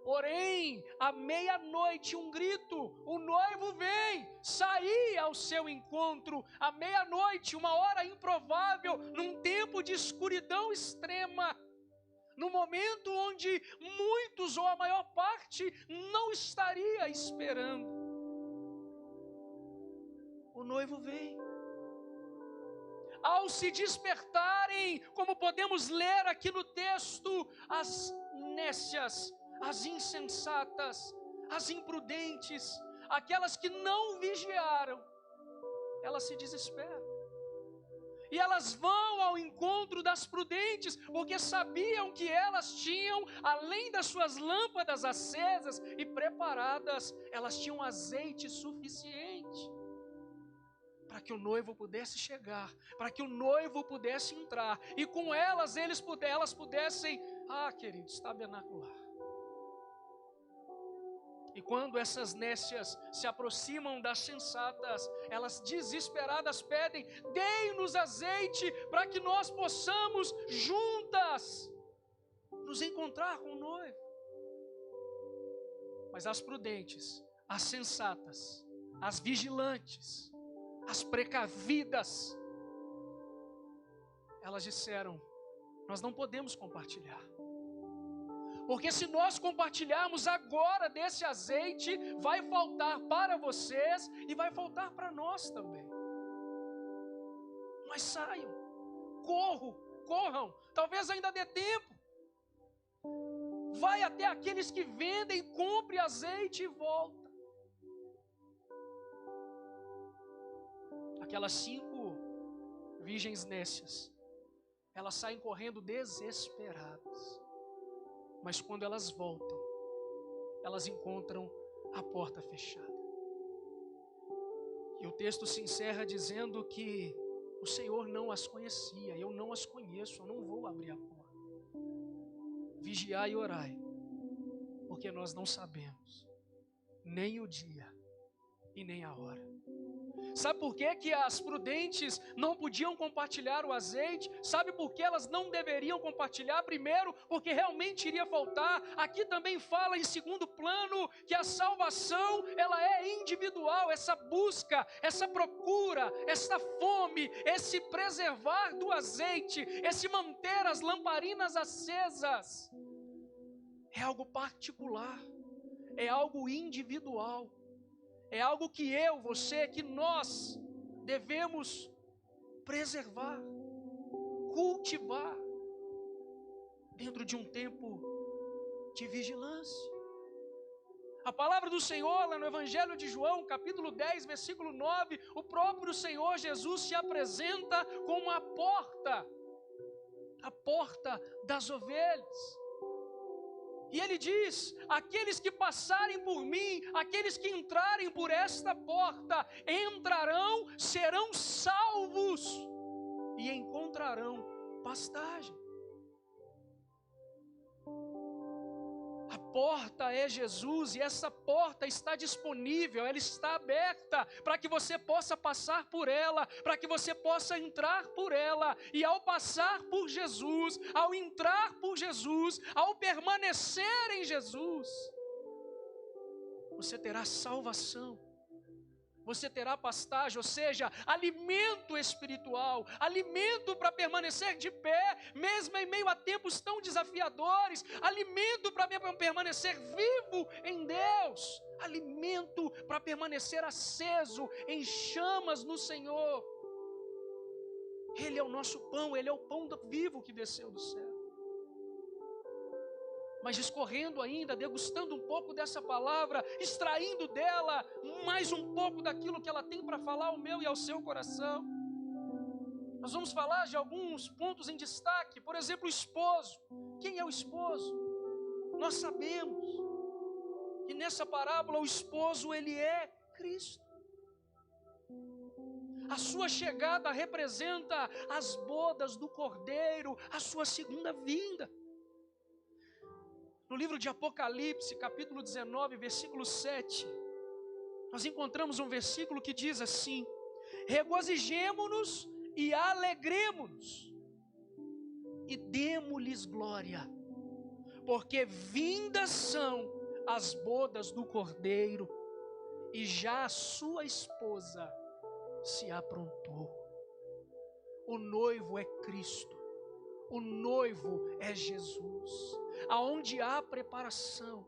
Porém, à meia-noite, um grito, o noivo vem, sair ao seu encontro. À meia-noite, uma hora improvável, num tempo de escuridão extrema, no momento onde muitos ou a maior parte não estaria esperando. O noivo vem. Ao se despertarem, como podemos ler aqui no texto, as nécias, as insensatas, as imprudentes, aquelas que não vigiaram, elas se desesperam. E elas vão ao encontro das prudentes, porque sabiam que elas tinham, além das suas lâmpadas acesas e preparadas, elas tinham azeite suficiente para que o noivo pudesse chegar, para que o noivo pudesse entrar, e com elas elas pudessem, queridos, tabernacular. E quando essas nécias se aproximam das sensatas, elas desesperadas pedem: deem-nos azeite para que nós possamos juntas nos encontrar com o noivo. Mas as prudentes, as sensatas, as vigilantes, as precavidas, elas disseram: nós não podemos compartilhar. Porque se nós compartilharmos agora desse azeite, vai faltar para vocês e vai faltar para nós também. Mas saiam, corram, talvez ainda dê tempo. Vai até aqueles que vendem, compre azeite e volta. Aquelas 5 virgens nécias, elas saem correndo desesperadas. Mas quando elas voltam, elas encontram a porta fechada. E o texto se encerra dizendo que o Senhor não as conhecia. Eu não as conheço, eu não vou abrir a porta. Vigiai e orai, porque nós não sabemos nem o dia e nem a hora. Sabe por que as prudentes não podiam compartilhar o azeite? Sabe por que elas não deveriam compartilhar? Primeiro, porque realmente iria faltar. Aqui também fala em segundo plano que a salvação, ela é individual. Essa busca, essa procura, essa fome, esse preservar do azeite, esse manter as lamparinas acesas, é algo particular, é algo individual. É algo que eu, você, que nós devemos preservar, cultivar, dentro de um tempo de vigilância. A palavra do Senhor, lá no Evangelho de João, capítulo 10, versículo 9, o próprio Senhor Jesus se apresenta como a porta das ovelhas. E ele diz: aqueles que passarem por mim, aqueles que entrarem por esta porta, entrarão, serão salvos e encontrarão pastagem. A porta é Jesus e essa porta está disponível, ela está aberta para que você possa passar por ela, para que você possa entrar por ela. E ao passar por Jesus, ao entrar por Jesus, ao permanecer em Jesus, você terá salvação. Você terá pastagem, ou seja, alimento espiritual, alimento para permanecer de pé, mesmo em meio a tempos tão desafiadores, alimento para permanecer vivo em Deus, alimento para permanecer aceso em chamas no Senhor. Ele é o nosso pão, Ele é o pão vivo que desceu do céu. Mas discorrendo ainda, degustando um pouco dessa palavra, extraindo dela mais um pouco daquilo que ela tem para falar ao meu e ao seu coração. Nós vamos falar de alguns pontos em destaque. Por exemplo, o esposo. Quem é o esposo? Nós sabemos que nessa parábola o esposo, ele é Cristo. A sua chegada representa as bodas do Cordeiro, a sua segunda vinda. No livro de Apocalipse, capítulo 19, versículo 7, nós encontramos um versículo que diz assim: regozijemo-nos e alegremo-nos e demo-lhes glória, porque vindas são as bodas do Cordeiro e já a sua esposa se aprontou. O noivo é Cristo, o noivo é Jesus. Aonde há preparação,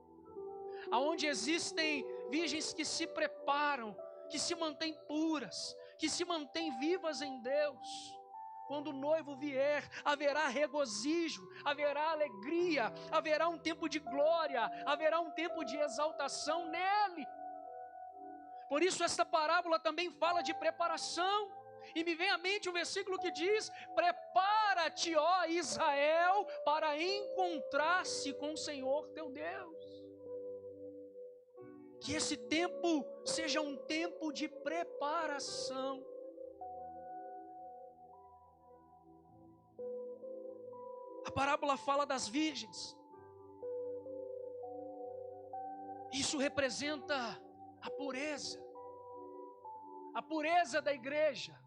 aonde existem virgens que se preparam, que se mantêm puras, que se mantêm vivas em Deus, quando o noivo vier, haverá regozijo, haverá alegria, haverá um tempo de glória, haverá um tempo de exaltação nele. Por isso esta parábola também fala de preparação. E me vem à mente um versículo que diz: prepara-te, ó Israel, para encontrar-se com o Senhor teu Deus. Que esse tempo seja um tempo de preparação. A parábola fala das virgens. Isso representa a pureza da igreja.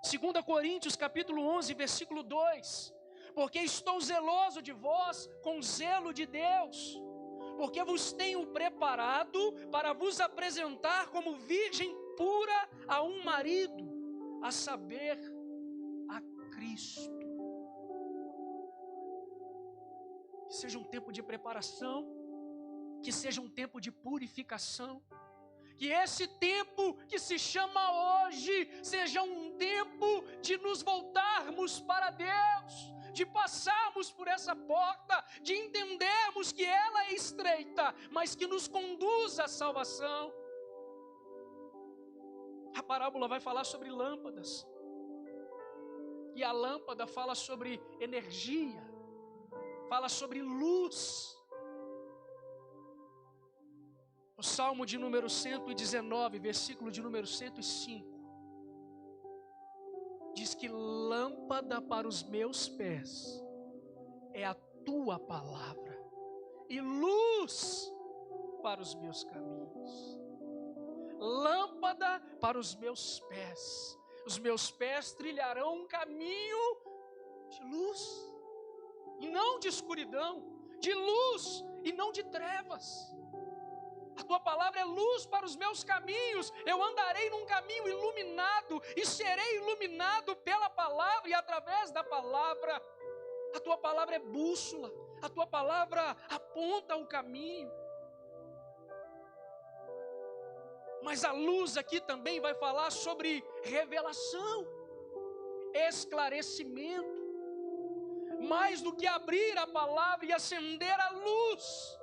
2 Coríntios capítulo 11, versículo 2: porque estou zeloso de vós com zelo de Deus, porque vos tenho preparado para vos apresentar como virgem pura a um marido, a saber, a Cristo. Que seja um tempo de preparação, que seja um tempo de purificação, que esse tempo que se chama hoje seja um tempo de nos voltarmos para Deus, de passarmos por essa porta, de entendermos que ela é estreita, mas que nos conduz à salvação. A parábola vai falar sobre lâmpadas, e a lâmpada fala sobre energia, fala sobre luz. O Salmo de número 119, versículo de número 105, diz que lâmpada para os meus pés é a tua palavra e luz para os meus caminhos. Lâmpada para os meus pés trilharão um caminho de luz e não de escuridão, de luz e não de trevas. A tua palavra é luz para os meus caminhos. Eu andarei num caminho iluminado e serei iluminado pela palavra e através da palavra. A tua palavra é bússola. A tua palavra aponta o caminho. Mas a luz aqui também vai falar sobre revelação, esclarecimento. Mais do que abrir a palavra e acender a luz,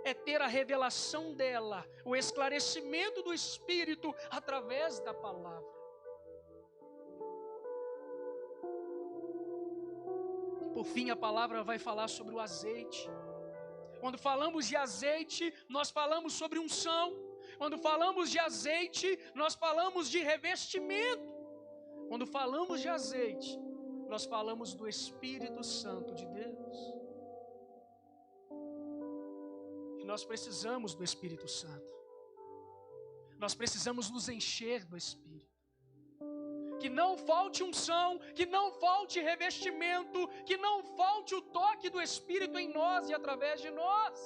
é ter a revelação dela, o esclarecimento do Espírito através da palavra. E por fim, a palavra vai falar sobre o azeite. Quando falamos de azeite, nós falamos sobre unção. Quando falamos de azeite, nós falamos de revestimento. Quando falamos de azeite, nós falamos do Espírito Santo de Deus. E nós precisamos do Espírito Santo. Nós precisamos nos encher do Espírito. Que não falte unção, que não falte revestimento, que não falte o toque do Espírito em nós e através de nós.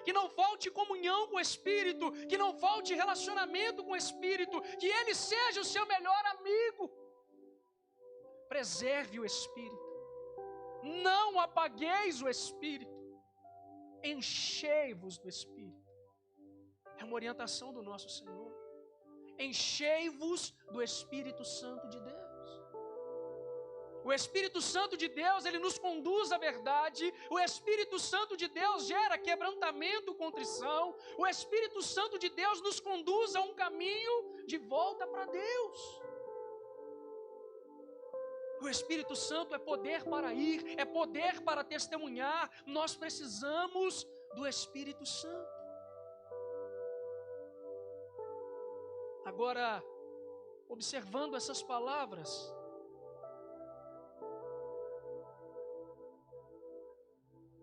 Que não falte comunhão com o Espírito, que não falte relacionamento com o Espírito, que Ele seja o seu melhor amigo. Preserve o Espírito, não apagueis o Espírito, enchei-vos do Espírito. É uma orientação do nosso Senhor. Enchei-vos do Espírito Santo de Deus. O Espírito Santo de Deus, ele nos conduz à verdade. O Espírito Santo de Deus gera quebrantamento, contrição. O Espírito Santo de Deus nos conduz a um caminho de volta para Deus. O Espírito Santo é poder para ir, é poder para testemunhar. Nós precisamos do Espírito Santo. Agora, observando essas palavras,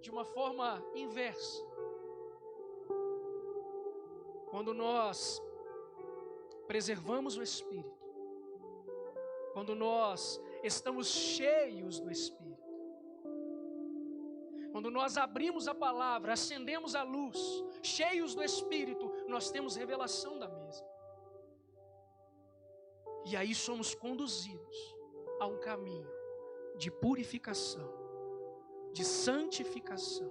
de uma forma inversa, quando nós preservamos o Espírito, quando nós estamos cheios do Espírito, quando nós abrimos a palavra, acendemos a luz, cheios do Espírito, nós temos revelação da mesma. E aí somos conduzidos a um caminho de purificação, de santificação,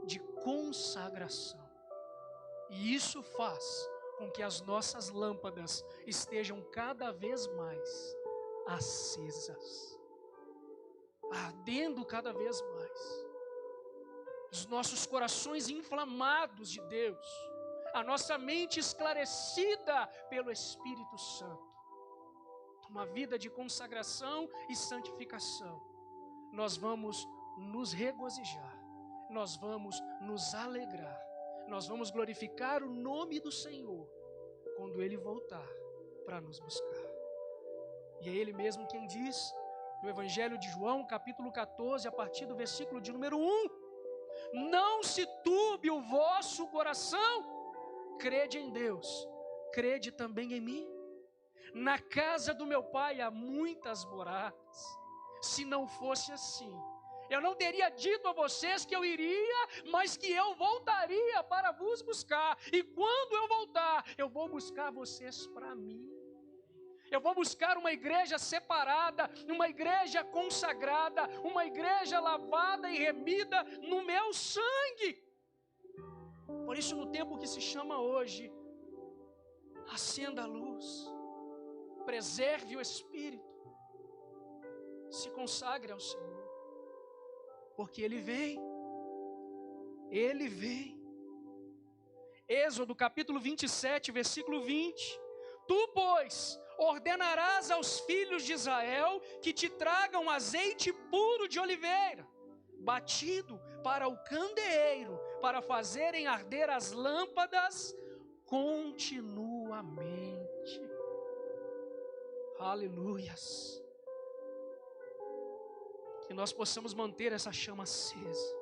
de consagração. E isso faz com que as nossas lâmpadas estejam cada vez mais acesas, ardendo cada vez mais. Os nossos corações inflamados de Deus, a nossa mente esclarecida pelo Espírito Santo. Uma vida de consagração e santificação. Nós vamos nos regozijar, nós vamos nos alegrar, nós vamos glorificar o nome do Senhor quando Ele voltar para nos buscar. E é Ele mesmo quem diz no Evangelho de João, capítulo 14, a partir do versículo de número 1: não se turbe o vosso coração, crede em Deus, crede também em mim. Na casa do meu Pai há muitas moradas. Se não fosse assim, eu não teria dito a vocês que eu iria, mas que eu voltaria para vos buscar. E quando eu voltar, eu vou buscar vocês para mim. Eu vou buscar uma igreja separada, uma igreja consagrada, uma igreja lavada e remida no meu sangue. Por isso, no tempo que se chama hoje, acenda a luz, preserve o Espírito, se consagre ao Senhor, porque Ele vem. Ele vem. Êxodo capítulo 27, versículo 20: tu, pois, ordenarás aos filhos de Israel que te tragam azeite puro de oliveira, batido para o candeeiro, para fazerem arder as lâmpadas continuamente. Aleluias. Que nós possamos manter essa chama acesa.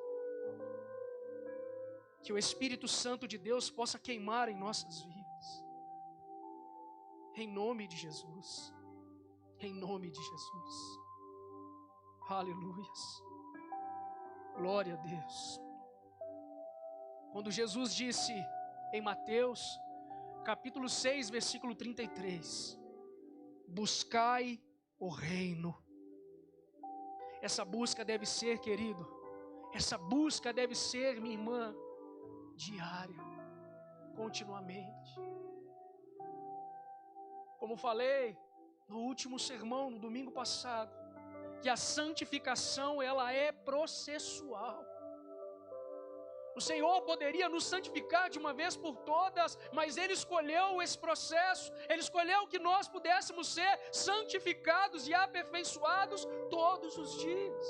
Que o Espírito Santo de Deus possa queimar em nossas vidas. Em nome de Jesus. Em nome de Jesus. Aleluias. Glória a Deus. Quando Jesus disse em Mateus, capítulo 6, versículo 33, buscai o reino. Essa busca deve ser, querido, essa busca deve ser, minha irmã, diária, continuamente. Como falei no último sermão, no domingo passado, que a santificação ela é processual. O Senhor poderia nos santificar de uma vez por todas, mas Ele escolheu esse processo. Ele escolheu que nós pudéssemos ser santificados e aperfeiçoados todos os dias.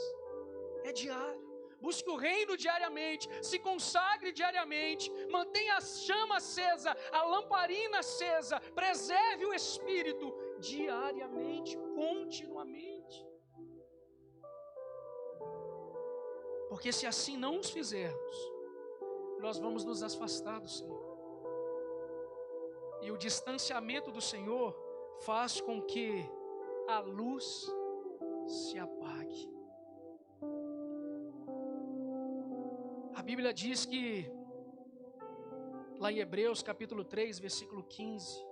É diário. Busque o reino diariamente, se consagre diariamente, mantenha a chama acesa, a lamparina acesa, preserve o Espírito diariamente, continuamente. Porque se assim não os fizermos, nós vamos nos afastar do Senhor. E o distanciamento do Senhor faz com que a luz se apague. A Bíblia diz que, lá em Hebreus capítulo 3, versículo 15,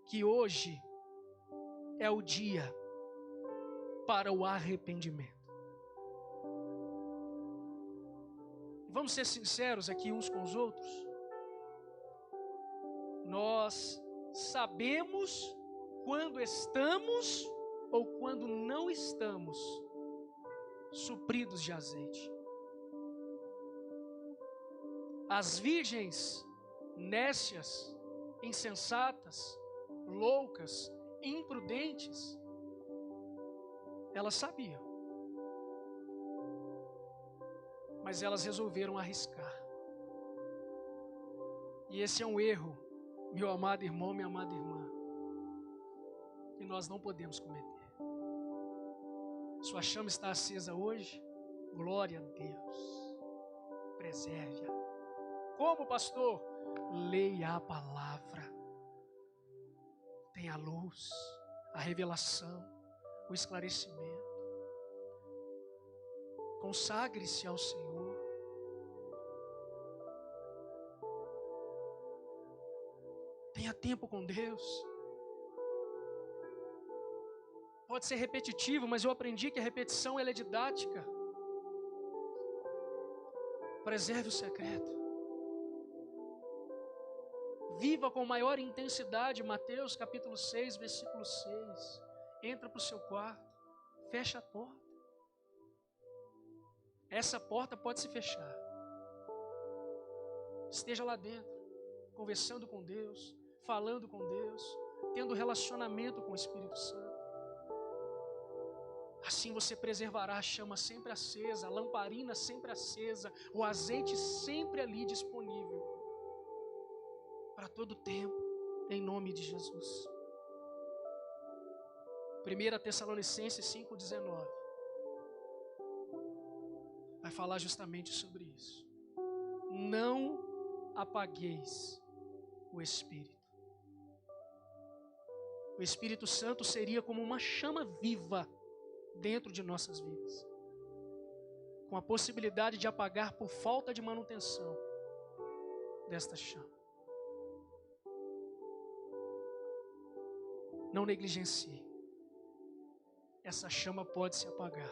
que hoje é o dia para o arrependimento. Vamos ser sinceros aqui uns com os outros. Nós sabemos quando estamos ou quando não estamos supridos de azeite. As virgens nécias, insensatas, loucas, imprudentes, elas sabiam. Mas elas resolveram arriscar. E esse é um erro, meu amado irmão, minha amada irmã, que nós não podemos cometer. Sua chama está acesa hoje, glória a Deus, preserve-a. Como, pastor? Leia a palavra, tenha a luz, a revelação, o esclarecimento. Consagre-se ao Senhor. Tenha tempo com Deus. Pode ser repetitivo, mas eu aprendi que a repetição ela é didática. Preserve o secreto. Viva com maior intensidade. Mateus capítulo 6, versículo 6. Entra para o seu quarto, fecha a porta. Essa porta pode se fechar. Esteja lá dentro, conversando com Deus, falando com Deus, tendo relacionamento com o Espírito Santo. Assim você preservará a chama sempre acesa, a lamparina sempre acesa, o azeite sempre ali disponível, para todo tempo, em nome de Jesus. 1 Tessalonicenses 5,19 vai falar justamente sobre isso. Não apagueis o Espírito. O Espírito Santo seria como uma chama viva dentro de nossas vidas, com a possibilidade de apagar por falta de manutenção desta chama. Não negligencie. Essa chama pode se apagar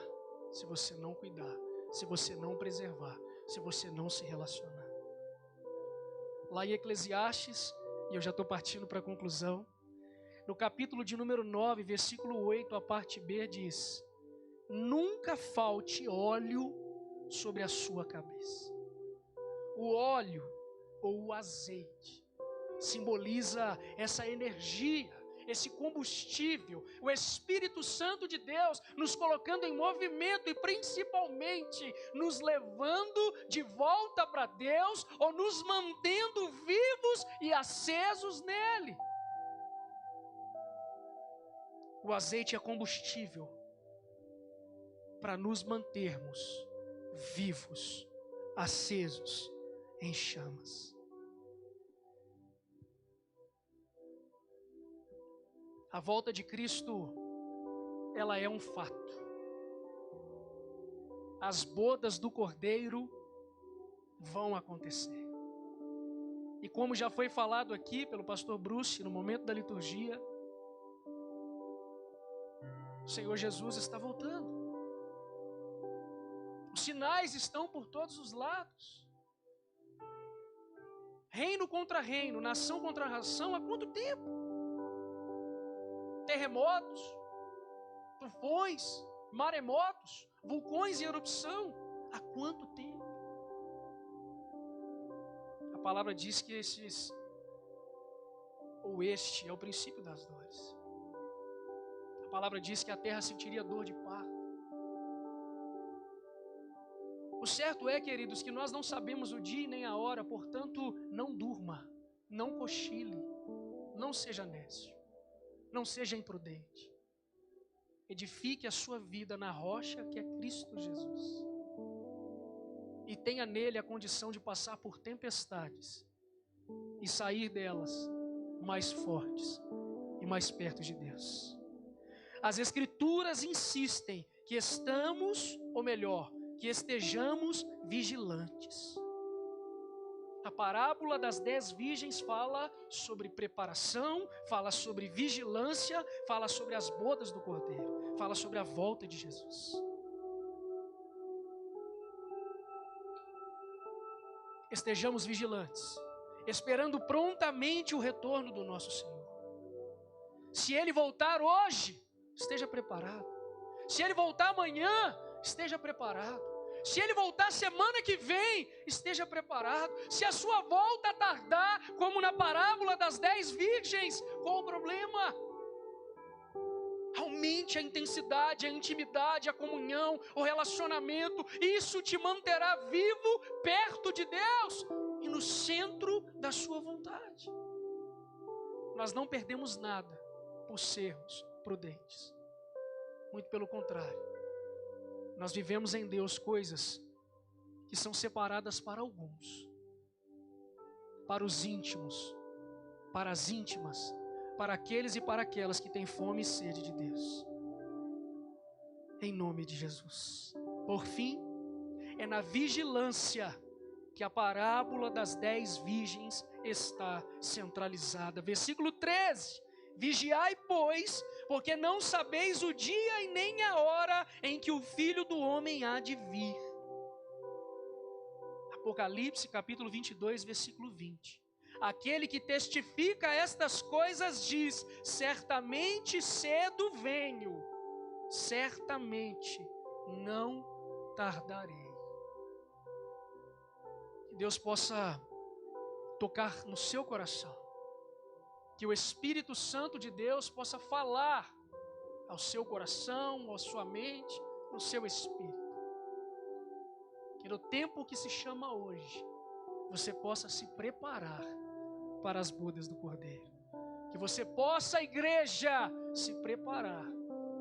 se você não cuidar, se você não preservar, se você não se relacionar. Lá em Eclesiastes, e eu já estou partindo para a conclusão, no capítulo de número 9, versículo 8, a parte B diz: nunca falte óleo sobre a sua cabeça. O óleo ou o azeite simboliza essa energia, esse combustível, o Espírito Santo de Deus nos colocando em movimento e principalmente nos levando de volta para Deus ou nos mantendo vivos e acesos nele. O azeite é combustível para nos mantermos vivos, acesos em chamas. A volta de Cristo, ela é um fato. As bodas do Cordeiro vão acontecer. E como já foi falado aqui pelo pastor Bruce no momento da liturgia, o Senhor Jesus está voltando. Os sinais estão por todos os lados. Reino contra reino, nação contra nação, há quanto tempo? Terremotos, tufões, maremotos, vulcões em erupção. Há quanto tempo? palavra diz que este é o princípio das dores. A palavra diz que a terra sentiria dor de parto. O certo é, queridos, que nós não sabemos o dia e nem a hora, portanto, não durma, não cochile, não seja nécio, não seja imprudente. Edifique a sua vida na rocha que é Cristo Jesus. E tenha nele a condição de passar por tempestades e sair delas mais fortes e mais perto de Deus. As Escrituras insistem que que estejamos vigilantes. A parábola das 10 virgens fala sobre preparação, fala sobre vigilância, fala sobre as bodas do Cordeiro, fala sobre a volta de Jesus. Estejamos vigilantes, esperando prontamente o retorno do nosso Senhor. Se Ele voltar hoje, esteja preparado. Se Ele voltar amanhã, esteja preparado. Se Ele voltar semana que vem, esteja preparado. Se a sua volta tardar, como na parábola das 10 virgens, qual o problema? Aumente a intensidade, a intimidade, a comunhão, o relacionamento. Isso te manterá vivo, perto de Deus e no centro da sua vontade. Nós não perdemos nada por sermos prudentes. Muito pelo contrário. Nós vivemos em Deus coisas que são separadas para alguns. Para os íntimos, para as íntimas, para aqueles e para aquelas que têm fome e sede de Deus. Em nome de Jesus. Por fim, é na vigilância que a parábola das 10 virgens está centralizada. Versículo 13. Vigiai, pois, porque não sabeis o dia e nem a hora em que o Filho do Homem há de vir. Apocalipse, capítulo 22, versículo 20. Aquele que testifica estas coisas diz: certamente cedo venho, certamente não tardarei. Que Deus possa tocar no seu coração, que o Espírito Santo de Deus possa falar ao seu coração, à sua mente, no seu espírito. Que no tempo que se chama hoje, você possa se preparar para as bodas do Cordeiro. Que você possa, igreja, se preparar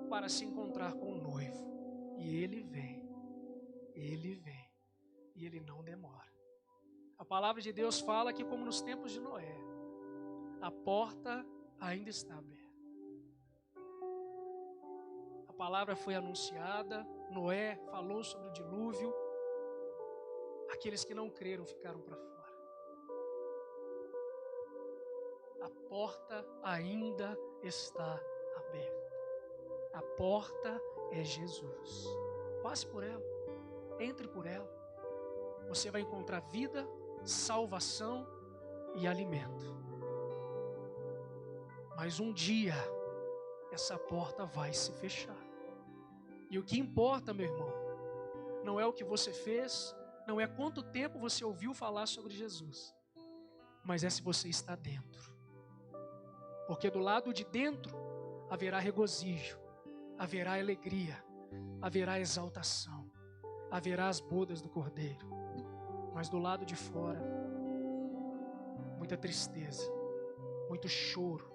para se encontrar com o noivo. E ele vem, e ele não demora. A palavra de Deus fala que, como nos tempos de Noé, a porta ainda está aberta. A palavra foi anunciada, Noé falou sobre o dilúvio. Aqueles que não creram ficaram para fora. A porta ainda está aberta. A porta é Jesus. Passe por ela, entre por ela. Você vai encontrar vida, salvação e alimento. Mas um dia, essa porta vai se fechar. E o que importa, meu irmão, não é o que você fez, não é quanto tempo você ouviu falar sobre Jesus, mas é se você está dentro. Porque do lado de dentro haverá regozijo, haverá alegria, haverá exaltação, haverá as bodas do Cordeiro. Mas do lado de fora, muita tristeza, muito choro.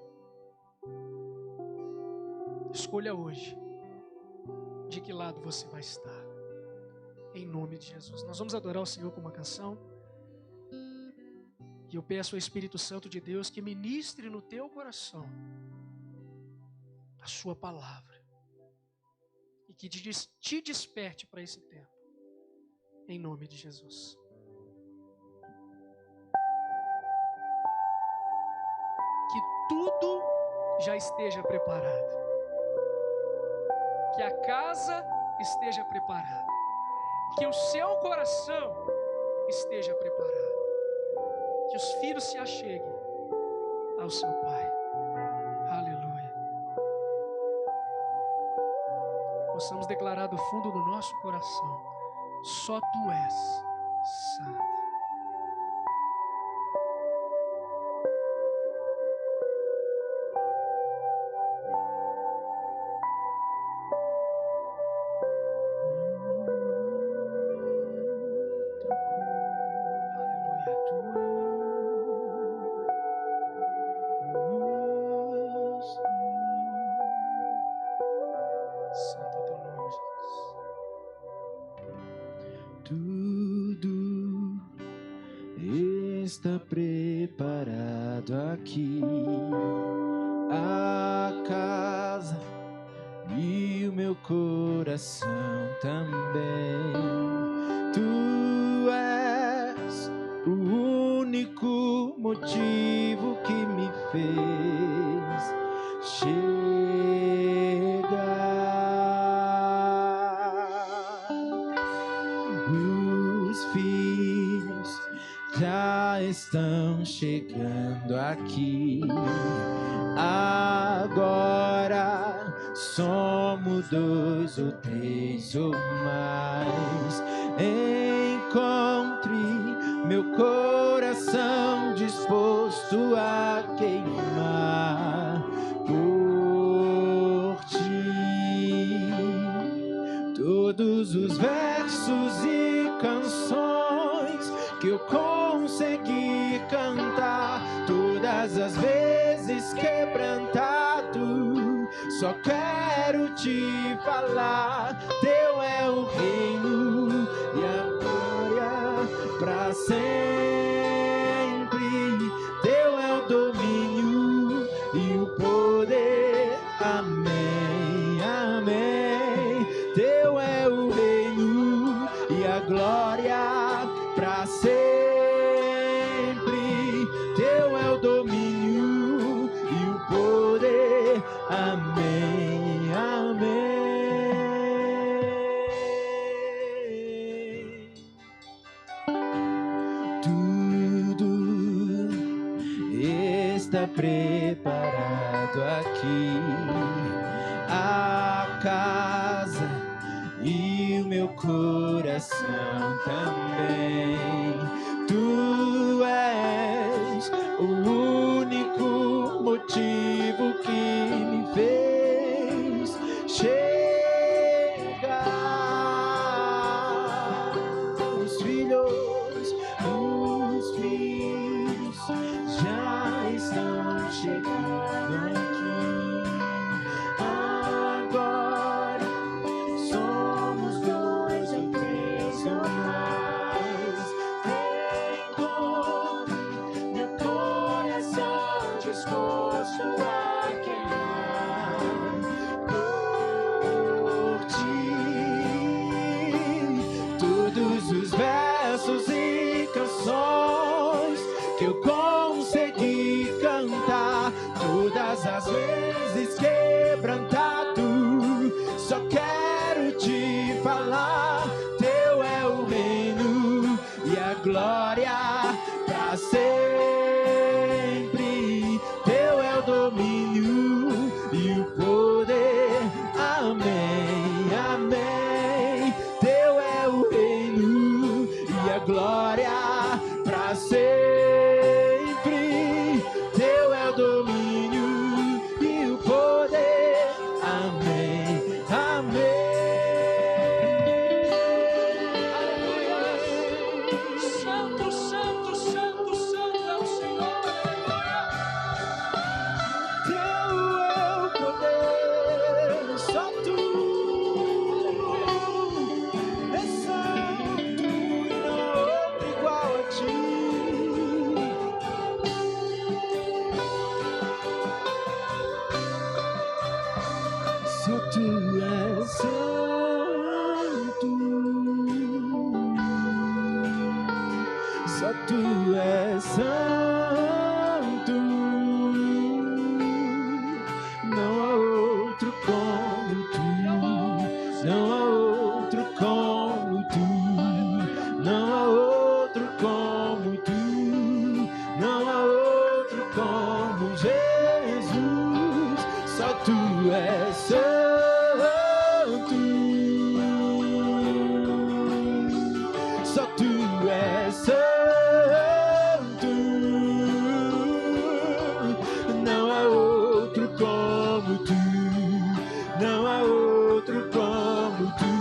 Escolha hoje de que lado você vai estar. Em nome de Jesus. Nós vamos adorar o Senhor com uma canção. E eu peço ao Espírito Santo de Deus que ministre no teu coração a sua palavra. E que te desperte para esse tempo. Em nome de Jesus. Que tudo já esteja preparado. Que a casa esteja preparada. Que o seu coração esteja preparado. Que os filhos se acheguem ao seu Pai. Aleluia. Possamos declarar do fundo do nosso coração: só Tu és santo. Tudo está preparado aqui, a casa e o meu coração também. Tu és o único motivo que me fez chegar. Os filhos já estão chegando aqui. Agora somos 2 ou 3 ou mais. Encontre meu coração disposto a queimar por ti. Todos os versos e canções que eu consegui cantar, todas as vezes quebrantado, só quero te falar. Teu é o reino e a glória pra sempre. Teu é o domínio e o poder. Amém, amém. Teu é o reino e a glória pra sempre. Teu é o domínio e o poder. Amém, amém. Tudo está preparado aqui, a casa e o meu coração também. Tu és o único motivo que me fez chegar. Os filhos já estão chegando aqui. Agora somos 2 ou 3 ou mais. Encontre meu coração disposto a queimar por ti. Todos os versos e canções que eu consegui cantar, todas as vezes quebrantado, só quero te falar. Teu é o reino e a glória pra sempre. Teu é o domínio e o poder. Amém, amém. Teu é o reino e a glória pra sempre. Teu é o domínio e o poder. Amém, amém. Santo, santo, santo, santo é o Senhor. Teu é o poder, só tu és santo e não outro igual a ti. Só tu és santo, só tu és santo, não há outro como tu, não há outro como tu, não há outro como tu, não há outro como Jesus. Só tu és santo, só tu és santo, não há outro como tu, não há outro como tu,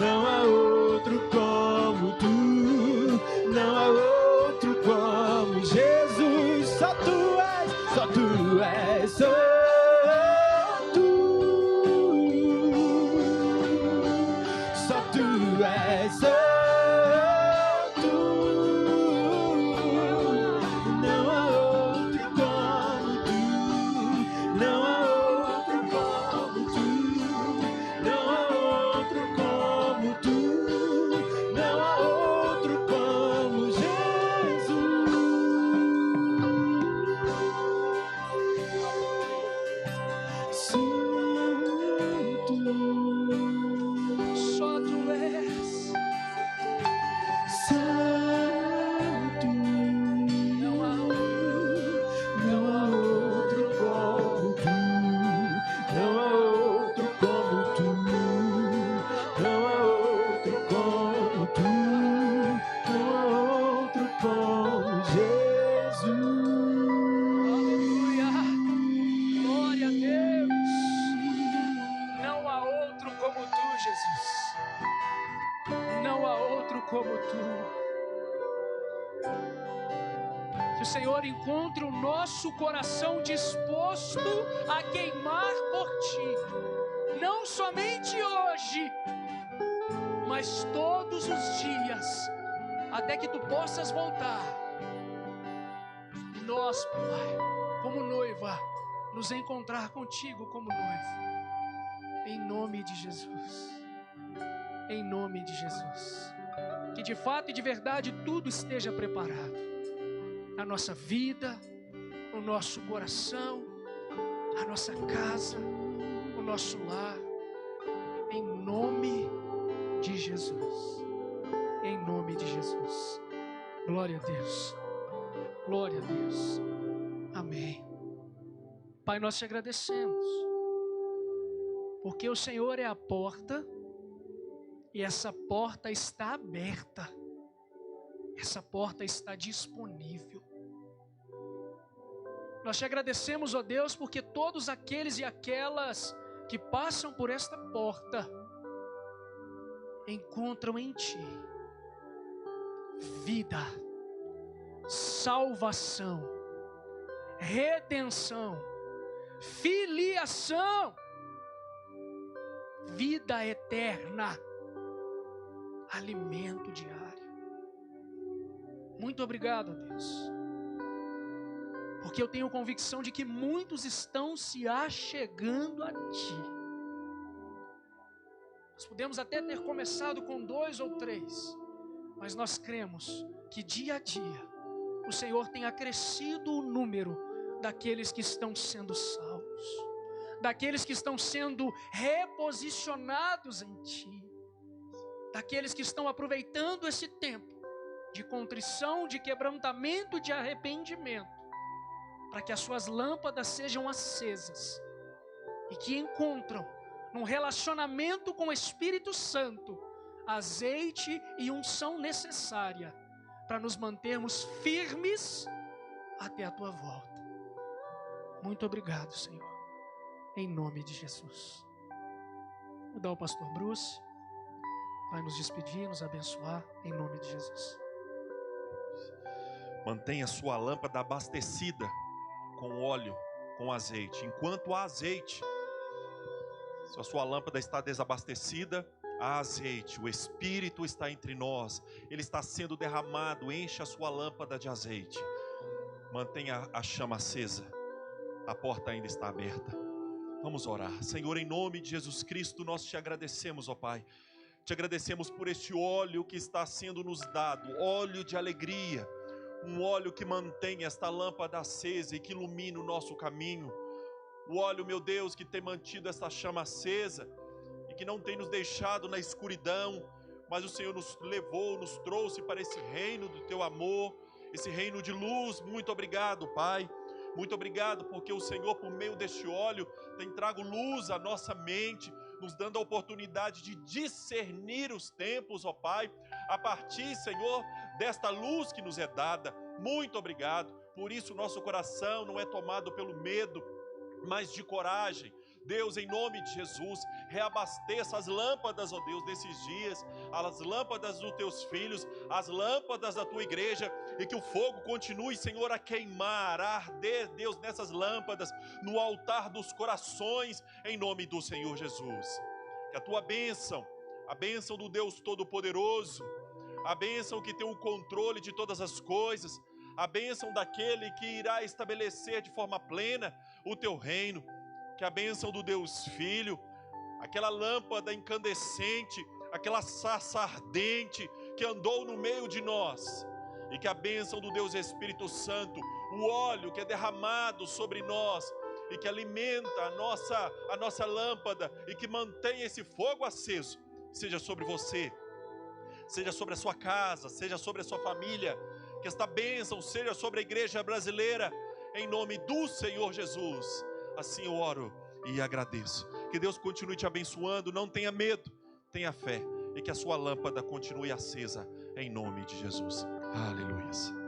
não há outro como tu, não há outro como Jesus. Só tu és santo, só tu és santo. o Senhor encontre o nosso coração disposto a queimar por Ti. Não somente hoje, mas todos os dias, até que Tu possas voltar. E nós, Pai, como noiva, nos encontrar contigo como noivo. Em nome de Jesus. Em nome de Jesus. Que de fato e de verdade tudo esteja preparado. A nossa vida, o nosso coração, a nossa casa, o nosso lar. Em nome de Jesus. Em nome de Jesus. Glória a Deus. Glória a Deus. Amém. Pai, nós te agradecemos, porque o Senhor é a porta, e essa porta está aberta, essa porta está disponível. Nós te agradecemos, ó Deus, porque todos aqueles e aquelas que passam por esta porta, encontram em Ti vida, salvação, redenção, filiação, vida eterna, alimento diário. Muito obrigado, Deus, porque eu tenho convicção de que muitos estão se achegando a Ti. Nós podemos até ter começado com 2 ou 3, mas nós cremos que dia a dia o Senhor tem acrescido o número daqueles que estão sendo salvos, daqueles que estão sendo reposicionados em Ti, daqueles que estão aproveitando esse tempo de contrição, de quebrantamento, de arrependimento, para que as suas lâmpadas sejam acesas e que encontram num relacionamento com o Espírito Santo azeite e unção necessária para nos mantermos firmes até a Tua volta. Muito obrigado, Senhor, em nome de Jesus. Vou dar ao pastor Bruce, vai nos despedir, nos abençoar, em nome de Jesus. Mantenha sua lâmpada abastecida com óleo, com azeite. Enquanto há azeite, se a sua lâmpada está desabastecida, há azeite. O Espírito está entre nós, Ele está sendo derramado. Encha a sua lâmpada de azeite. Mantenha a chama acesa. A porta ainda está aberta. Vamos orar. Senhor, em nome de Jesus Cristo, nós te agradecemos, ó Pai. Te agradecemos por este óleo que está sendo nos dado, óleo de alegria, um óleo que mantém esta lâmpada acesa e que ilumina o nosso caminho. O óleo, meu Deus, que tem mantido essa chama acesa e que não tem nos deixado na escuridão, mas o Senhor nos levou, nos trouxe para esse reino do Teu amor, esse reino de luz. Muito obrigado, Pai. Muito obrigado porque o Senhor, por meio deste óleo, tem trago luz à nossa mente, nos dando a oportunidade de discernir os tempos, ó Pai, a partir, Senhor, desta luz que nos é dada. Muito obrigado. Por isso nosso coração não é tomado pelo medo, mas de coragem. Deus, em nome de Jesus, reabasteça as lâmpadas, ó Deus, desses dias, as lâmpadas dos Teus filhos, as lâmpadas da Tua igreja, e que o fogo continue, Senhor, a queimar, a arder, Deus, nessas lâmpadas, no altar dos corações, em nome do Senhor Jesus. Que a Tua bênção, a bênção do Deus Todo-Poderoso, a bênção que tem o controle de todas as coisas, a bênção daquele que irá estabelecer de forma plena o Teu reino, que a bênção do Deus Filho, aquela lâmpada incandescente, aquela sarça ardente que andou no meio de nós, e que a bênção do Deus Espírito Santo, o óleo que é derramado sobre nós e que alimenta a nossa lâmpada e que mantém esse fogo aceso, seja sobre você, seja sobre a sua casa, seja sobre a sua família, que esta bênção seja sobre a igreja brasileira, em nome do Senhor Jesus. Assim eu oro e agradeço. Que Deus continue te abençoando. Não tenha medo, tenha fé, e que a sua lâmpada continue acesa, em nome de Jesus. Aleluia.